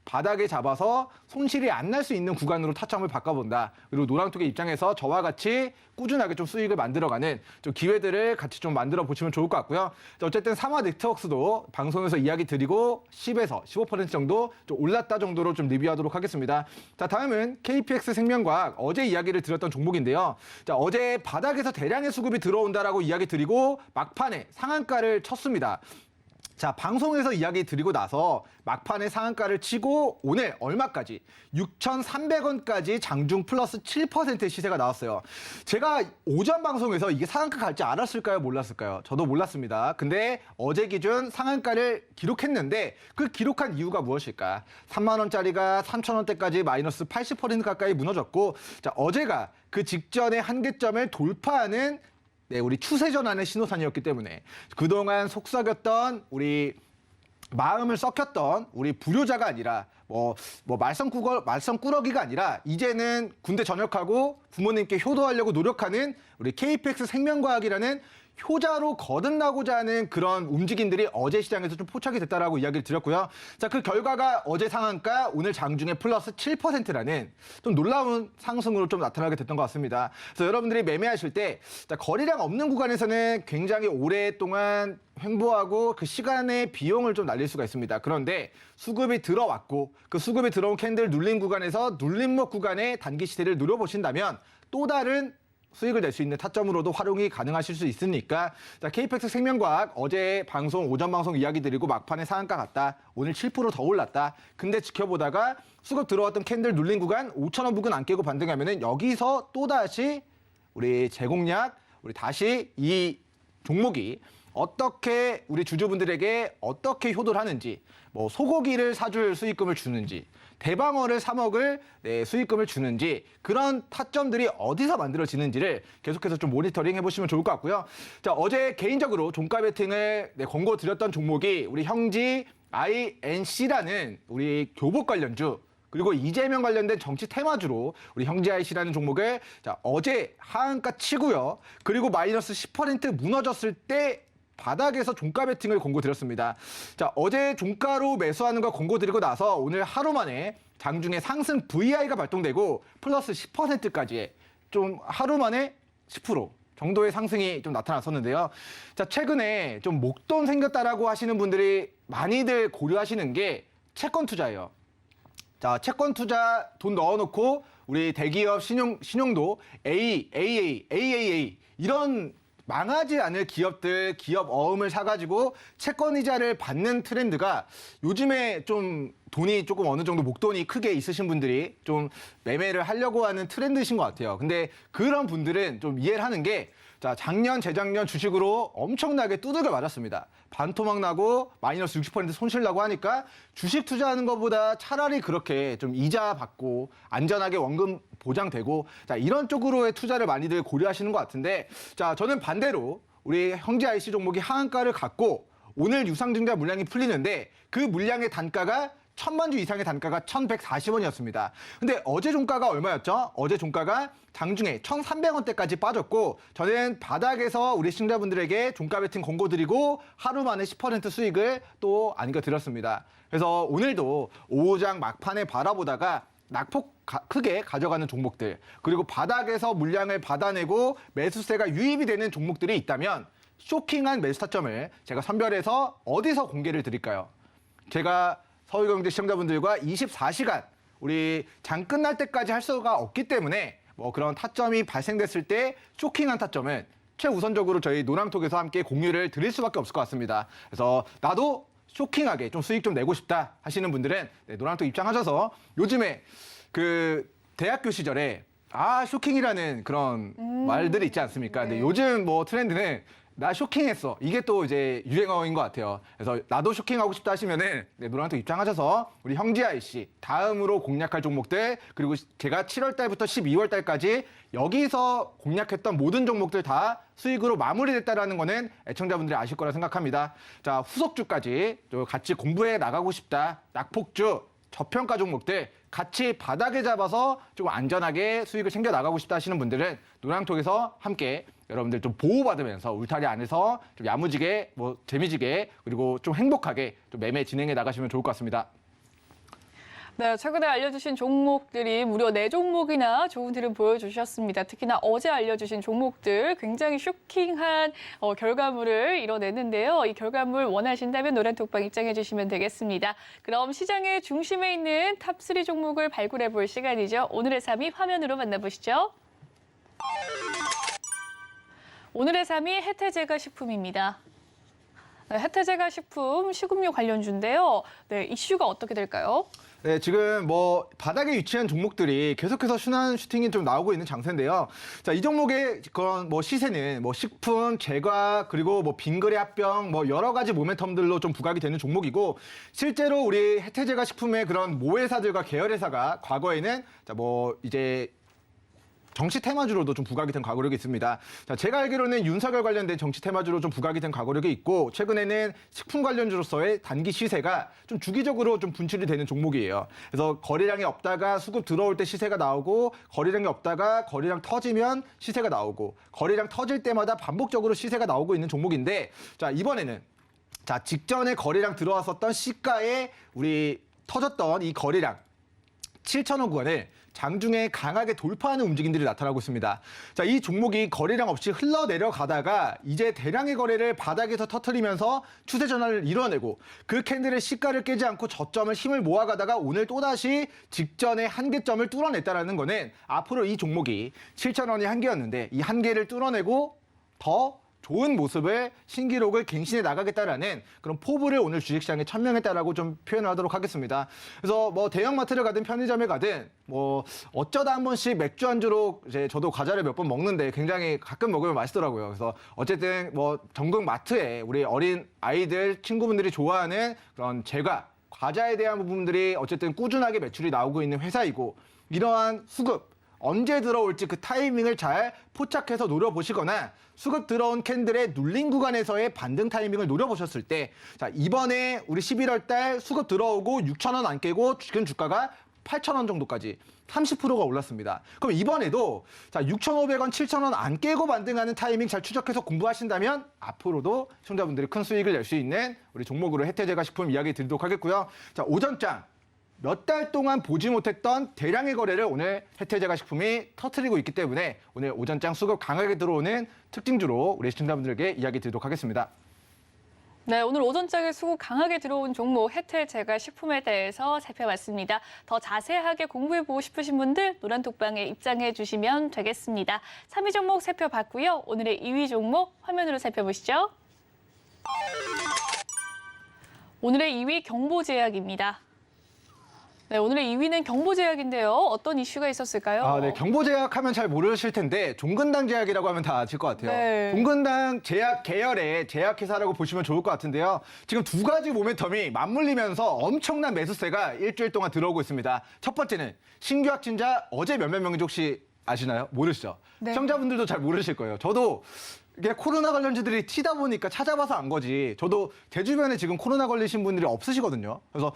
바닥에 잡아서 손실이 안 날 수 있는 구간으로 타점을 바꿔본다. 그리고 노랑톡의 입장에서 저와 같이 꾸준하게 좀 수익을 만들어가는 좀 기회들을 같이 좀 만들어 보시면 좋을 것 같고요. 자, 어쨌든 사마 네트워크스도 방송에서 이야기 드리고 10에서 15% 정도 좀 올랐다 정도로 좀 리뷰하도록 하겠습니다. 자, 다음은 KPX 생명과학 어제 이야기를 드렸던 종목인데요. 자, 어제 바닥에서 대량의 수급이 들어온다라고 이야기 드리고 막판에 상한가를 쳤습니다. 자, 방송에서 이야기 드리고 나서 막판에 상한가를 치고 오늘 얼마까지? 6,300원까지 장중 플러스 7%의 시세가 나왔어요. 제가 오전 방송에서 이게 상한가 갈지 알았을까요? 몰랐을까요? 저도 몰랐습니다. 근데 어제 기준 상한가를 기록했는데 그 기록한 이유가 무엇일까? 3만 원짜리가 3,000원대까지 마이너스 80% 가까이 무너졌고, 자, 어제가 그 직전의 한계점을 돌파하는 우리 추세 전환의 신호탄이었기 때문에 그동안 속삭였던 우리 마음을 썩혔던 우리 불효자가 아니라 말썽꾸러기가 아니라 이제는 군대 전역하고 부모님께 효도하려고 노력하는 우리 KPX 생명과학이라는 효자로 거듭나고자 하는 그런 움직임들이 어제 시장에서 좀 포착이 됐다라고 이야기를 드렸고요. 자, 그 결과가 어제 상한가 오늘 장중에 플러스 7%라는 좀 놀라운 상승으로 좀 나타나게 됐던 것 같습니다. 그래서 여러분들이 매매하실 때 자, 거래량 없는 구간에서는 굉장히 오랫동안 횡보하고 그 시간의 비용을 좀 날릴 수가 있습니다. 그런데 수급이 들어왔고 그 수급이 들어온 캔들 눌림 구간에서 눌림목 구간의 단기 시세를 누려보신다면 또 다른 수익을 낼 수 있는 타점으로도 활용이 가능하실 수 있으니까 자, KPX 생명과학 어제 방송 오전 방송 이야기 드리고 막판에 상한가 갔다. 오늘 7% 더 올랐다. 근데 지켜보다가 수급 들어왔던 캔들 눌린 구간 5,000원 부근 안 깨고 반등하면은 여기서 또다시 우리 제공약 우리 다시 이 종목이 어떻게 우리 주주분들에게 어떻게 효도를 하는지 소고기를 사줄 수익금을 주는지 대방어를 사 먹을 수익금을 주는지 그런 타점들이 어디서 만들어지는지를 계속해서 좀 모니터링 해보시면 좋을 것 같고요. 자, 어제 개인적으로 종가 베팅을 권고 드렸던 종목이 우리 형지 INC라는 우리 교복 관련주 그리고 이재명 관련된 정치 테마주로 우리 형지 IC라는 종목을 자, 어제 하한가 치고요. 그리고 마이너스 10% 무너졌을 때 바닥에서 종가 베팅을 권고드렸습니다. 자, 어제 종가로 매수하는 거 권고드리고 나서 오늘 하루 만에 장중에 상승 VI가 발동되고 플러스 10%까지 좀 하루 만에 10% 정도의 상승이 좀 나타났었는데요. 자, 최근에 좀 목돈 생겼다라고 하시는 분들이 많이들 고려하시는 게 채권 투자예요. 자, 채권 투자 돈 넣어놓고 우리 대기업 신용도 AAA 이런 망하지 않을 기업들, 기업 어음을 사가지고 채권 이자를 받는 트렌드가 요즘에 좀 돈이 조금 어느 정도 목돈이 크게 있으신 분들이 좀 매매를 하려고 하는 트렌드이신 것 같아요. 근데 그런 분들은 좀 이해를 하는 게 자, 작년, 재작년 주식으로 엄청나게 두들겨 맞았습니다. 반토막 나고 마이너스 60% 손실 나고 하니까 주식 투자하는 것보다 차라리 그렇게 좀 이자 받고 안전하게 원금 보장되고 자, 이런 쪽으로의 투자를 많이들 고려하시는 것 같은데 자, 저는 반대로 우리 형제 IC 종목이 하한가를 갖고 오늘 유상증자 물량이 풀리는데 그 물량의 단가가 1,000만 주 이상의 단가가 1,140원이었습니다. 근데 어제 종가가 얼마였죠? 어제 종가가 장중에 1,300원대까지 빠졌고 저는 바닥에서 우리 시청자분들에게 종가 베팅 권고드리고 하루 만에 10% 수익을 또 안겨드렸습니다. 그래서 오늘도 오후장 막판에 바라보다가 낙폭 크게 가져가는 종목들, 그리고 바닥에서 물량을 받아내고 매수세가 유입이 되는 종목들이 있다면 쇼킹한 매수 타점을 제가 선별해서 어디서 공개를 드릴까요? 제가 서울경제 시청자분들과 24시간 우리 장 끝날 때까지 할 수가 없기 때문에 뭐 그런 타점이 발생됐을 때 쇼킹한 타점은 최우선적으로 저희 노랑톡에서 함께 공유를 드릴 수밖에 없을 것 같습니다. 그래서 나도 쇼킹하게 좀 수익 좀 내고 싶다 하시는 분들은 노랑톡 입장하셔서 요즘에 그 대학교 시절에 쇼킹이라는 그런 말들이 있지 않습니까? 근데 요즘 뭐 트렌드는 나 쇼킹했어. 이게 또 이제 유행어인 것 같아요. 그래서 나도 쇼킹하고 싶다 하시면은 노랑톡 입장하셔서 우리 형지아이 씨 다음으로 공략할 종목들, 그리고 제가 7월 달부터 12월 달까지 여기서 공략했던 모든 종목들 다 수익으로 마무리됐다라는 거는 애청자분들이 아실 거라 생각합니다. 자, 후속주까지 또 같이 공부해 나가고 싶다. 낙폭주, 저평가 종목들 같이 바닥에 잡아서 좀 안전하게 수익을 챙겨 나가고 싶다 하시는 분들은 노랑톡에서 함께 여러분들 좀 보호받으면서 울타리 안에서 좀 야무지게, 뭐 재미지게, 그리고 좀 행복하게 좀 매매 진행해 나가시면 좋을 것 같습니다. 네, 최근에 알려주신 종목들이 무려 4종목이나 좋은 흐름 보여주셨습니다. 특히나 어제 알려주신 종목들 굉장히 쇼킹한 결과물을 이뤄냈는데요. 이 결과물 원하신다면 노란톡방 입장해 주시면 되겠습니다. 그럼 시장의 중심에 있는 탑3 종목을 발굴해 볼 시간이죠. 오늘의 3위 화면으로 만나보시죠. 오늘의 3위 혜태제과식품입니다. 네, 혜태제과식품 식음료 관련주인데요. 네, 이슈가 어떻게 될까요? 네, 지금 뭐 바닥에 위치한 종목들이 계속해서 순환 슈팅이 좀 나오고 있는 장세인데요. 자, 이 종목의 그런 뭐 시세는 뭐 식품, 제과, 그리고 뭐 빙그레 합병, 뭐 여러 가지 모멘텀들로 좀 부각이 되는 종목이고, 실제로 우리 혜태제과식품의 그런 모회사들과 계열회사가 과거에는 자, 뭐 이제 정치 테마주로도 좀 부각이 된 과거력이 있습니다. 자, 제가 알기로는 윤석열 관련된 정치 테마주로 좀 부각이 된 과거력이 있고, 최근에는 식품 관련주로서의 단기 시세가 좀 주기적으로 좀 분출이 되는 종목이에요. 그래서 거래량이 없다가 수급 들어올 때 시세가 나오고, 거래량이 없다가 거래량 터지면 시세가 나오고, 거래량 터질 때마다 반복적으로 시세가 나오고 있는 종목인데, 자, 이번에는 자, 직전에 거래량 들어왔었던 시가에 우리 터졌던 이 거래량 7,000원 구간을 장중에 강하게 돌파하는 움직임들이 나타나고 있습니다. 자, 이 종목이 거래량 없이 흘러내려가다가 이제 대량의 거래를 바닥에서 터뜨리면서 추세 전환을 이뤄내고, 그 캔들의 시가를 깨지 않고 저점을 힘을 모아가다가 오늘 또다시 직전의 한계점을 뚫어냈다는 거는 앞으로 이 종목이 7,000원이 한계였는데 이 한계를 뚫어내고 더 좋은 모습을 신기록을 갱신해 나가겠다라는 그런 포부를 오늘 주식시장에 천명했다라고 좀 표현을 하도록 하겠습니다. 그래서 뭐 대형마트를 가든 편의점에 가든 뭐 어쩌다 한 번씩 맥주 안주로 이제 저도 과자를 몇 번 먹는데 굉장히 가끔 먹으면 맛있더라고요. 그래서 어쨌든 뭐 전국 마트에 우리 어린 아이들 친구분들이 좋아하는 그런 제과, 과자에 대한 부분들이 어쨌든 꾸준하게 매출이 나오고 있는 회사이고, 이러한 수급 언제 들어올지 그 타이밍을 잘 포착해서 노려보시거나 수급 들어온 캔들의 눌린 구간에서의 반등 타이밍을 노려보셨을 때, 자, 이번에 우리 11월 달 수급 들어오고 6,000원 안 깨고 지금 주가가 8,000원 정도까지 30%가 올랐습니다. 그럼 이번에도 자, 6,500원, 7,000원 안 깨고 반등하는 타이밍 잘 추적해서 공부하신다면 앞으로도 시청자분들이 큰 수익을 낼 수 있는 우리 종목으로 혜태제과식품 이야기 드리도록 하겠고요. 자, 오전장 몇 달 동안 보지 못했던 대량의 거래를 오늘 혜태제과식품이 터뜨리고 있기 때문에 오늘 오전장 수급 강하게 들어오는 특징주로 우리 시청자분들에게 이야기 드리도록 하겠습니다. 네, 오늘 오전장에 수급 강하게 들어온 종목 혜태제과식품에 대해서 살펴봤습니다. 더 자세하게 공부해보고 싶으신 분들 노란톡방에 입장해 주시면 되겠습니다. 3위 종목 살펴봤고요. 오늘의 2위 종목 화면으로 살펴보시죠. 오늘의 2위 경보제약입니다. 네, 오늘의 2위는 경보제약인데요. 어떤 이슈가 있었을까요? 네, 경보제약 하면 잘 모르실 텐데 종근당 제약이라고 하면 다 아실 것 같아요. 네. 종근당 제약 계열의 제약회사라고 보시면 좋을 것 같은데요. 지금 두 가지 모멘텀이 맞물리면서 엄청난 매수세가 일주일 동안 들어오고 있습니다. 첫 번째는 신규 확진자 어제 몇몇 명인지 혹시 아시나요? 모르시죠? 네. 시청자분들도 잘 모르실 거예요. 저도 이게 코로나 관련주들이 튀다 보니까 찾아봐서 안 거지. 저도 제 주변에 지금 코로나 걸리신 분들이 없으시거든요. 그래서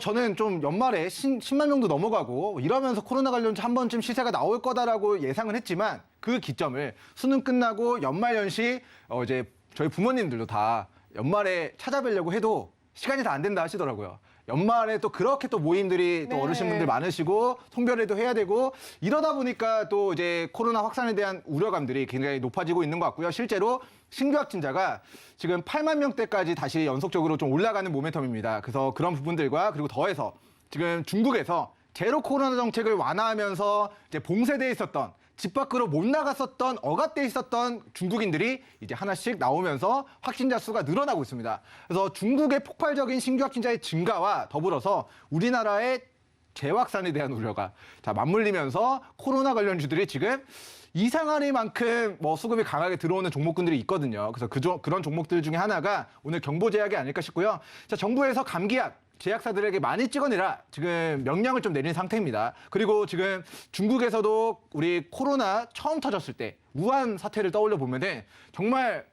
저는 좀 연말에 10만 명도 넘어가고 이러면서 코로나 관련주 한 번쯤 시세가 나올 거다라고 예상은 했지만 그 기점을 수능 끝나고 연말 연시 이제 저희 부모님들도 다 연말에 찾아뵈려고 해도 시간이 다 안 된다 하시더라고요. 연말에 또 그렇게 또 모임들이 또 네. 어르신분들 많으시고 송별회도 해야 되고 이러다 보니까 또 이제 코로나 확산에 대한 우려감들이 굉장히 높아지고 있는 것 같고요. 실제로 신규 확진자가 지금 8만 명대까지 다시 연속적으로 좀 올라가는 모멘텀입니다. 그래서 그런 부분들과 그리고 더해서 지금 중국에서 제로 코로나 정책을 완화하면서 이제 봉쇄돼 있었던 집 밖으로 못 나갔었던 억압돼 있었던 중국인들이 이제 하나씩 나오면서 확진자 수가 늘어나고 있습니다. 그래서 중국의 폭발적인 신규 확진자의 증가와 더불어서 우리나라의 재확산에 대한 우려가 맞물리면서 코로나 관련주들이 지금 이상하리만큼 수급이 강하게 들어오는 종목군들이 있거든요. 그래서 그런 종목들 중에 하나가 오늘 경보제약이 아닐까 싶고요. 자, 정부에서 감기약 제약사들에게 많이 찍어내라 지금 명령을 좀 내린 상태입니다. 그리고 지금 중국에서도 우리 코로나 처음 터졌을 때 우한 사태를 떠올려 보면은 정말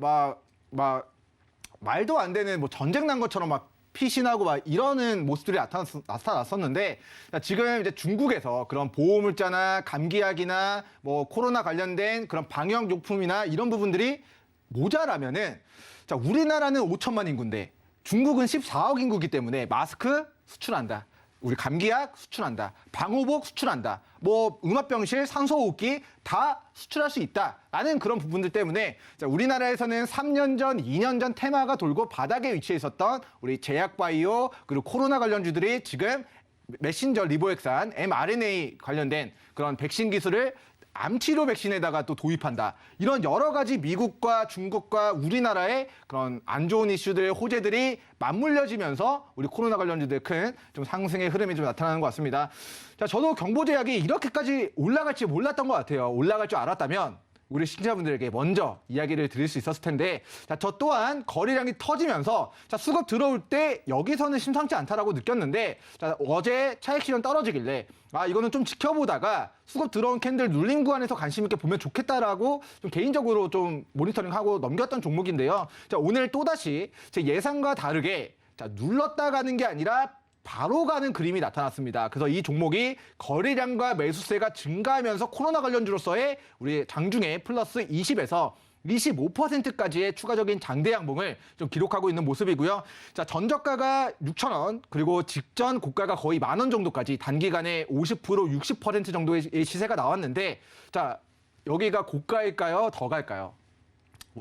말도 안 되는 전쟁 난 것처럼 피신하고 이러는 모습들이 나타났었는데 지금 이제 중국에서 그런 보호물자나 감기약이나 코로나 관련된 그런 방역용품이나 이런 부분들이 모자라면은 우리나라는 5천만 인구인데 중국은 14억 인구이기 때문에 마스크 수출한다. 우리 감기약 수출한다. 방호복 수출한다. 음압병실, 산소호흡기 다 수출할 수 있다라는 그런 부분들 때문에 우리나라에서는 3년 전, 2년 전 테마가 돌고 바닥에 위치해 있었던 우리 제약바이오 그리고 코로나 관련주들이 지금 메신저 리보액산, mRNA 관련된 그런 백신 기술을 암치료 백신에다가 또 도입한다. 이런 여러 가지 미국과 중국과 우리나라의 그런 안 좋은 이슈들, 호재들이 맞물려지면서 우리 코로나 관련주들 큰 좀 상승의 흐름이 좀 나타나는 것 같습니다. 자, 저도 경보제약이 이렇게까지 올라갈지 몰랐던 것 같아요. 올라갈 줄 알았다면 우리 시청자분들에게 먼저 이야기를 드릴 수 있었을 텐데, 자, 저 또한 거래량이 터지면서 수급 들어올 때 여기서는 심상치 않다라고 느꼈는데, 자, 어제 차익 실현 떨어지길래 이거는 좀 지켜보다가 수급 들어온 캔들 눌림 구간에서 관심 있게 보면 좋겠다라고 좀 개인적으로 좀 모니터링하고 넘겼던 종목인데요. 자, 오늘 또다시 제 예상과 다르게 눌렀다 가는 게 아니라 바로 가는 그림이 나타났습니다. 그래서 이 종목이 거래량과 매수세가 증가하면서 코로나 관련주로서의 우리 장중에 플러스 20에서 25%까지의 추가적인 장대 양봉을 좀 기록하고 있는 모습이고요. 자, 전저가가 6,000원, 그리고 직전 고가가 거의 10,000원 정도까지 단기간에 50%, 60% 정도의 시세가 나왔는데, 자, 여기가 고가일까요? 더 갈까요?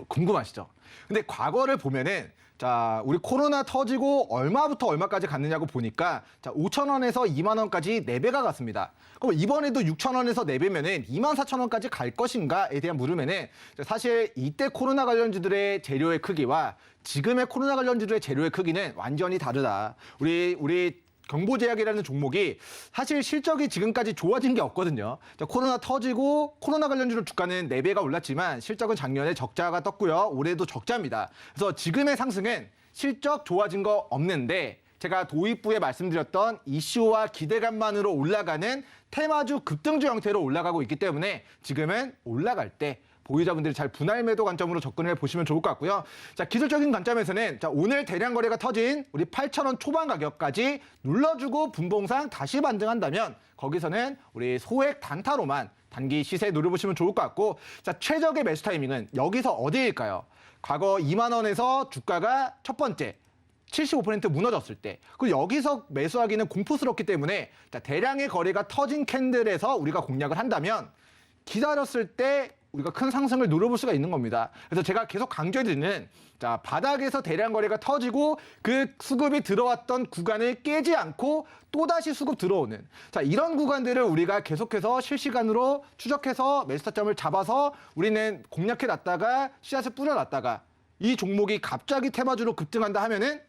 궁금하시죠? 근데 과거를 보면은 자, 우리 코로나 터지고 얼마부터 얼마까지 갔느냐고 보니까 5,000원에서 2만 원까지 4배가 갔습니다. 그럼 이번에도 6,000원에서 4배면은 24,000원까지 갈 것인가에 대한 물으면은 사실 이때 코로나 관련주들의 재료의 크기와 지금의 코로나 관련주들의 재료의 크기는 완전히 다르다. 우리 경보제약이라는 종목이 사실 실적이 지금까지 좋아진 게 없거든요. 코로나 터지고 코로나 관련주로 주가는 4배가 올랐지만 실적은 작년에 적자가 떴고요. 올해도 적자입니다. 그래서 지금의 상승은 실적 좋아진 거 없는데 제가 도입부에 말씀드렸던 이슈와 기대감만으로 올라가는 테마주 급등주 형태로 올라가고 있기 때문에 지금은 올라갈 때 보유자분들이 잘 분할 매도 관점으로 접근해 보시면 좋을 것 같고요. 자, 기술적인 관점에서는 오늘 대량 거래가 터진 우리 8,000원 초반 가격까지 눌러주고 분봉상 다시 반등한다면 거기서는 우리 소액 단타로만 단기 시세 노려보시면 좋을 것 같고, 자, 최적의 매수 타이밍은 여기서 어디일까요? 과거 2만 원에서 주가가 첫 번째 75% 무너졌을 때, 그리고 여기서 매수하기는 공포스럽기 때문에 대량의 거래가 터진 캔들에서 우리가 공략을 한다면 기다렸을 때 우리가 큰 상승을 노려볼 수가 있는 겁니다. 그래서 제가 계속 강조해드리는 바닥에서 대량 거래가 터지고 그 수급이 들어왔던 구간을 깨지 않고 또다시 수급 들어오는 이런 구간들을 우리가 계속해서 실시간으로 추적해서 매수 타점을 잡아서 우리는 공략해 놨다가 씨앗을 뿌려놨다가 이 종목이 갑자기 테마주로 급등한다 하면은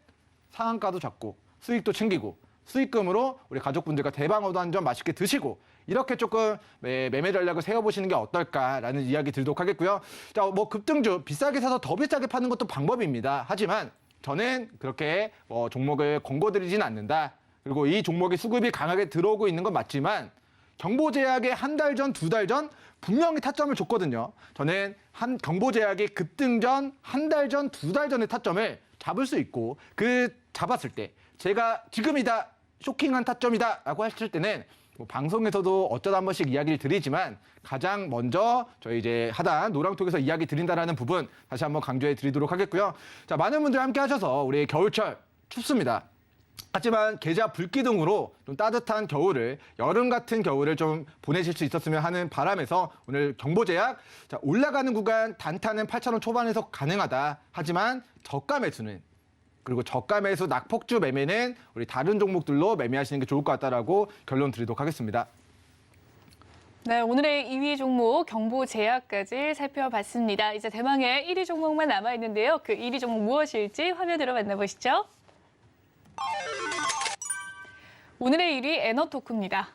상한가도 잡고 수익도 챙기고 수익금으로 우리 가족분들과 대방어도 한 점 맛있게 드시고 이렇게 조금 매매 전략을 세워보시는 게 어떨까라는 이야기 드리도록 하겠고요. 자, 급등주 비싸게 사서 더 비싸게 파는 것도 방법입니다. 하지만 저는 그렇게 종목을 권고드리진 않는다. 그리고 이 종목이 수급이 강하게 들어오고 있는 건 맞지만 경보제약의 한 달 전, 2달 전 분명히 타점을 줬거든요. 저는 경보제약이 급등 전, 한 달 전, 2달 전의 타점을 잡을 수 있고 잡았을 때 제가 지금이다, 쇼킹한 타점이다 라고 하실 때는 방송에서도 어쩌다 한 번씩 이야기를 드리지만 가장 먼저 저희 이제 하단 노랑톡에서 이야기 드린다라는 부분 다시 한번 강조해 드리도록 하겠고요. 자, 많은 분들 함께 하셔서 우리 겨울철 춥습니다. 하지만 계좌 불기둥으로 좀 따뜻한 겨울을, 여름 같은 겨울을 좀 보내실 수 있었으면 하는 바람에서 오늘 경보제약, 자, 올라가는 구간 단타는 8,000원 초반에서 가능하다. 하지만 저가 매수는, 그리고 저가 매수 낙폭주 매매는 우리 다른 종목들로 매매하시는 게 좋을 것 같다라고 결론 드리도록 하겠습니다. 네, 오늘의 2위 종목 경보제약까지 살펴봤습니다. 이제 대망의 1위 종목만 남아있는데요. 그 1위 종목 무엇일지 화면으로 만나보시죠. 오늘의 1위 에너토크입니다.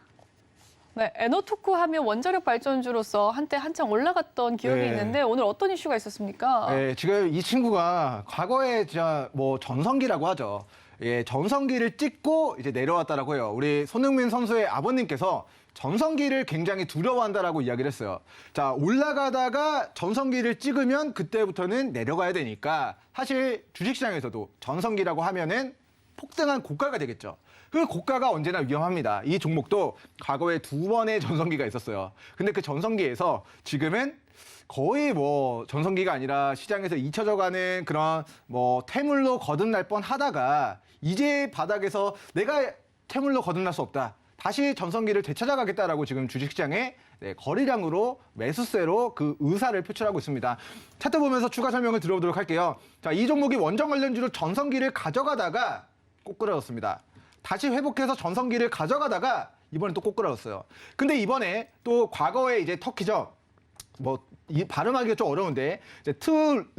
네, 에너토크 하면 원자력 발전주로서 한때 한창 올라갔던 기억이 네. 있는데 오늘 어떤 이슈가 있었습니까? 네, 지금 이 친구가 과거에 진짜 뭐 전성기라고 하죠. 예, 전성기를 찍고 이제 내려왔다라고 해요. 우리 손흥민 선수의 아버님께서 전성기를 굉장히 두려워한다라고 이야기를 했어요. 자, 올라가다가 전성기를 찍으면 그때부터는 내려가야 되니까 사실 주식시장에서도 전성기라고 하면은 폭등한 고가가 되겠죠. 그 고가가 언제나 위험합니다. 이 종목도 과거에 2번의 전성기가 있었어요. 근데 그 전성기에서 지금은 거의 뭐 전성기가 아니라 시장에서 잊혀져가는 그런 뭐 퇴물로 거듭날 뻔 하다가 이제 바닥에서 내가 퇴물로 거듭날 수 없다. 다시 전성기를 되찾아가겠다라고 지금 주식시장에 거래량으로 매수세로 그 의사를 표출하고 있습니다. 차트 보면서 추가 설명을 들어보도록 할게요. 자, 이 종목이 원전 관련주로 전성기를 가져가다가 꼬꾸라졌습니다. 다시 회복해서 전성기를 가져가다가 이번에 또 꼬꾸라졌어요. 근데 이번에 또 과거에 이제 터키죠. 뭐 이 발음하기가 좀 어려운데 이제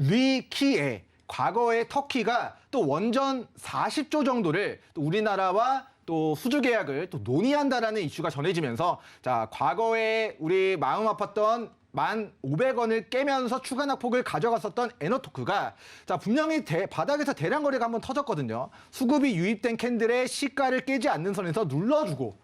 트리키에 과거에 터키가 또 원전 40조 정도를 또 우리나라와 또 수주 계약을 또 논의한다라는 이슈가 전해지면서 자, 과거에 우리 마음 아팠던 1,500원을 깨면서 추가 낙폭을 가져갔었던 에너토크가 자, 분명히 바닥에서 대량 거래가 한번 터졌거든요. 수급이 유입된 캔들의 시가를 깨지 않는 선에서 눌러주고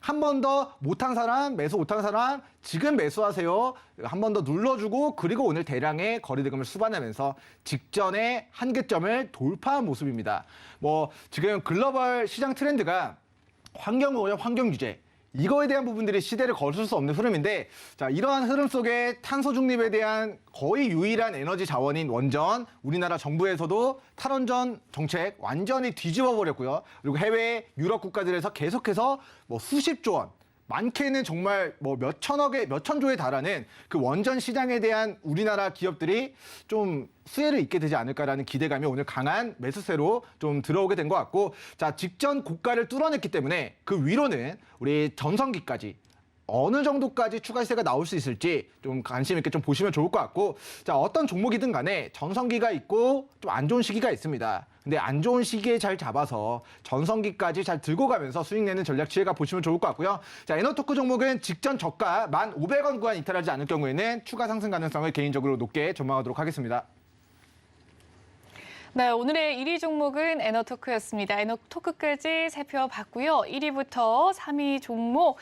한 번 더 못한 사람, 매수 못한 사람 지금 매수하세요. 한 번 더 눌러주고 그리고 오늘 대량의 거래대금을 수반하면서 직전의 한계점을 돌파한 모습입니다. 뭐 지금 글로벌 시장 트렌드가 환경오염, 환경규제 이거에 대한 부분들이 시대를 거슬 수 없는 흐름인데 자, 이러한 흐름 속에 탄소 중립에 대한 거의 유일한 에너지 자원인 원전, 우리나라 정부에서도 탈원전 정책 완전히 뒤집어 버렸고요. 그리고 해외 유럽 국가들에서 계속해서 뭐 수십조 원, 많게는 정말 뭐 몇천조에 달하는 그 원전 시장에 대한 우리나라 기업들이 좀 수혜를 입게 되지 않을까라는 기대감이 오늘 강한 매수세로 좀 들어오게 된 것 같고 자, 직전 고가를 뚫어냈기 때문에 그 위로는 우리 전성기까지 어느 정도까지 추가 시세가 나올 수 있을지 좀 관심 있게 좀 보시면 좋을 것 같고 자, 어떤 종목이든 간에 전성기가 있고 좀 안 좋은 시기가 있습니다. 근데 안 좋은 시기에 잘 잡아서 전성기까지 잘 들고 가면서 수익 내는 전략 취해가 보시면 좋을 것 같고요. 자, 에너토크 종목은 직전 저가 1,500원 구간 이탈하지 않을 경우에는 추가 상승 가능성을 개인적으로 높게 전망하도록 하겠습니다. 네, 오늘의 1위 종목은 에너토크였습니다. 에너토크까지 살펴봤고요. 1위부터 3위 종목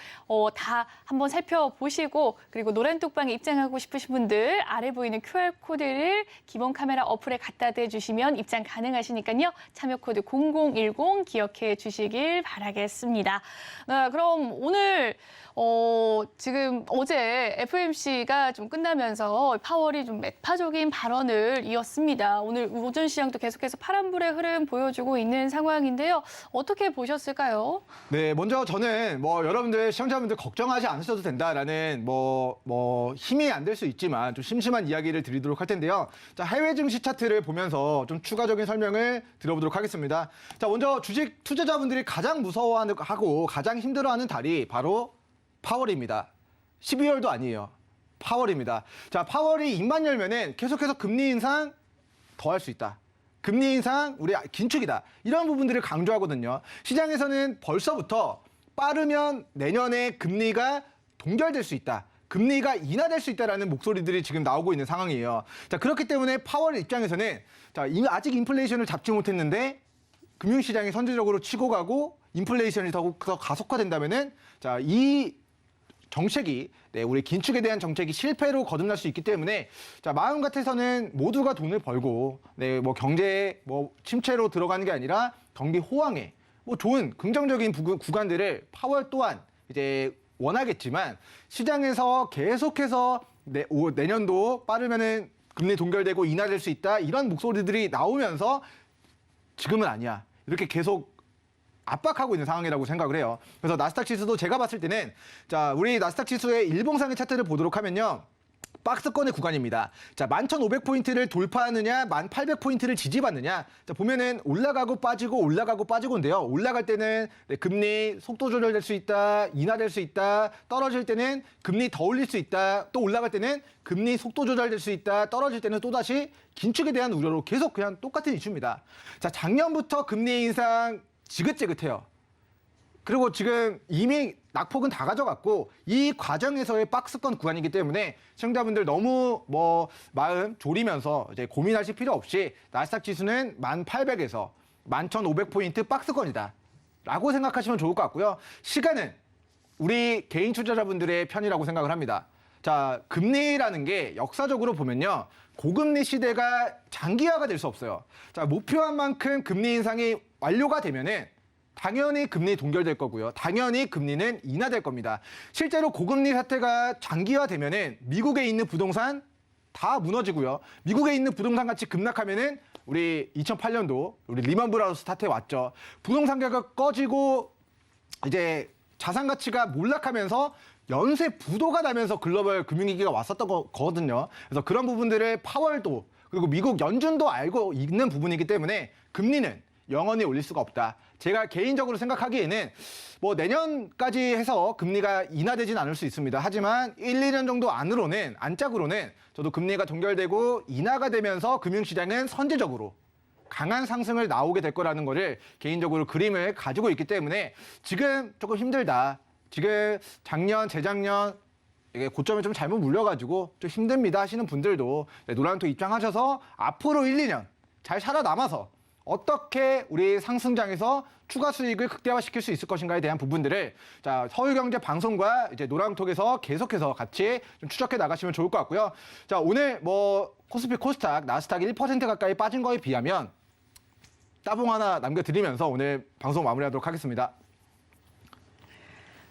다 한번 살펴보시고 그리고 노란 톡방에 입장하고 싶으신 분들 아래 보이는 QR코드를 기본 카메라 어플에 갖다 대주시면 입장 가능하시니까요. 참여 코드 0010 기억해 주시길 바라겠습니다. 네, 그럼 오늘 지금 어제 FOMC가 좀 끝나면서 파월이 좀 매파적인 발언을 이었습니다. 오늘 오전 시장도 계속해서 파란불의 흐름 보여주고 있는 상황인데요. 어떻게 보셨을까요? 네, 먼저 저는 뭐 여러분들 시청자분들 걱정하지 않으셔도 된다라는 뭐 힘이 안 될 수 있지만 좀 심심한 이야기를 드리도록 할 텐데요. 자, 해외 증시 차트를 보면서 좀 추가적인 설명을 드려보도록 하겠습니다. 자, 먼저 주식 투자자분들이 가장 무서워하고 가장 힘들어하는 달이 바로 파월입니다. 12월도 아니에요. 파월입니다. 자, 파월이 입만 열면은 계속해서 금리 인상 더 할 수 있다. 금리 인상 우리 긴축이다. 이런 부분들을 강조하거든요. 시장에서는 벌써부터 빠르면 내년에 금리가 동결될 수 있다. 금리가 인하될 수 있다라는 목소리들이 지금 나오고 있는 상황이에요. 자, 그렇기 때문에 파월 입장에서는 자, 아직 인플레이션을 잡지 못했는데 금융시장이 선제적으로 치고 가고 인플레이션이 더 가속화된다면은 자, 이 정책이 우리 긴축에 대한 정책이 실패로 거듭날 수 있기 때문에 자, 마음 같아서는 모두가 돈을 벌고 뭐 경제 뭐 침체로 들어가는 게 아니라 경기 호황에 뭐 좋은 긍정적인 구간들을 파월 또한 이제 원하겠지만 시장에서 계속해서 내년도 빠르면은 금리 동결되고 인하될 수 있다 이런 목소리들이 나오면서 지금은 아니야 이렇게 계속 압박하고 있는 상황이라고 생각을 해요. 그래서 나스닥 지수도 제가 봤을 때는 자, 우리 나스닥 지수의 일봉상의 차트를 보도록 하면요. 박스권의 구간입니다. 자, 11,500포인트를 돌파하느냐, 1,800포인트를 지지받느냐. 자, 보면은 올라가고 빠지고인데요. 올라갈 때는 금리 속도 조절될 수 있다, 인하될 수 있다. 떨어질 때는 금리 더 올릴 수 있다. 또 올라갈 때는 금리 속도 조절될 수 있다. 떨어질 때는 또다시 긴축에 대한 우려로 계속 그냥 똑같은 이슈입니다. 자, 작년부터 금리 인상 지긋지긋해요. 그리고 지금 이미 낙폭은 다 가져갔고 이 과정에서의 박스권 구간이기 때문에 시청자분들 너무 마음 졸이면서 이제 고민하실 필요 없이 나스닥 지수는 1,800에서 11,500포인트 박스권이다 라고 생각하시면 좋을 것 같고요. 시간은 우리 개인 투자자분들의 편이라고 생각을 합니다. 자, 금리라는 게 역사적으로 보면요. 고금리 시대가 장기화가 될 수 없어요. 자, 목표한 만큼 금리 인상이 완료가 되면은 당연히 금리 동결될 거고요. 당연히 금리는 인하될 겁니다. 실제로 고금리 사태가 장기화되면은 미국에 있는 부동산 다 무너지고요. 미국에 있는 부동산 가치 급락하면은 우리 2008년도 우리 리먼 브라더스 사태 왔죠. 부동산 가격 꺼지고 이제 자산 가치가 몰락하면서 연쇄 부도가 나면서 글로벌 금융위기가 왔었던 거거든요. 그래서 그런 부분들을 파월도 그리고 미국 연준도 알고 있는 부분이기 때문에 금리는 영원히 올릴 수가 없다. 제가 개인적으로 생각하기에는 내년까지 해서 금리가 인하되진 않을 수 있습니다. 하지만 1, 2년 정도 안짝으로는 저도 금리가 동결되고 인하가 되면서 금융시장은 선제적으로 강한 상승을 나오게 될 거라는 거를 개인적으로 그림을 가지고 있기 때문에 지금 조금 힘들다. 지금 작년, 재작년 이게 고점에 좀 잘못 물려가지고 좀 힘듭니다 하시는 분들도 노란톡 입장하셔서 앞으로 1, 2년 잘 살아남아서 어떻게 우리 상승장에서 추가 수익을 극대화시킬 수 있을 것인가에 대한 부분들을 자, 서울경제 방송과 이제 노랑톡에서 계속해서 같이 좀 추적해 나가시면 좋을 것 같고요. 자, 오늘 코스피, 코스닥, 나스닥 1% 가까이 빠진 거에 비하면 따봉 하나 남겨드리면서 오늘 방송 마무리하도록 하겠습니다.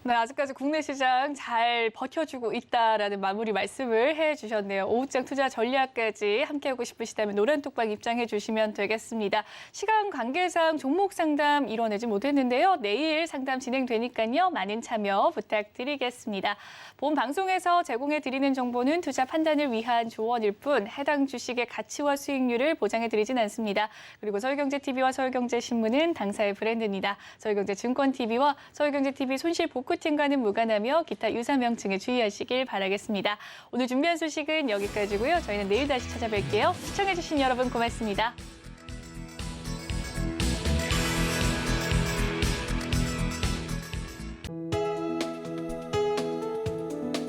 네, 아직까지 국내 시장 잘 버텨주고 있다라는 마무리 말씀을 해주셨네요. 오후장 투자 전략까지 함께하고 싶으시다면 노란톡방 입장해 주시면 되겠습니다. 시간 관계상 종목 상담 이뤄내지 못했는데요. 내일 상담 진행되니까요. 많은 참여 부탁드리겠습니다. 본 방송에서 제공해드리는 정보는 투자 판단을 위한 조언일 뿐 해당 주식의 가치와 수익률을 보장해드리진 않습니다. 그리고 서울경제TV와 서울경제신문은 당사의 브랜드입니다. 서울경제증권TV와 서울경제TV 손실복구팀과는 무관하며 기타 유사 명칭에 주의하시길 바라겠습니다. 오늘 준비한 소식은 여기까지고요. 저희는 내일 다시 찾아뵐게요. 시청해주신 여러분 고맙습니다.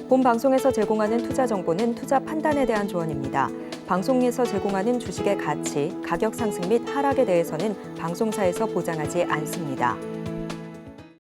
본 방송에서 제공하는 투자 정보는 투자 판단에 대한 조언입니다. 방송에서 제공하는 주식의 가치, 가격 상승 및 하락에 대해서는 방송사에서 보장하지 않습니다.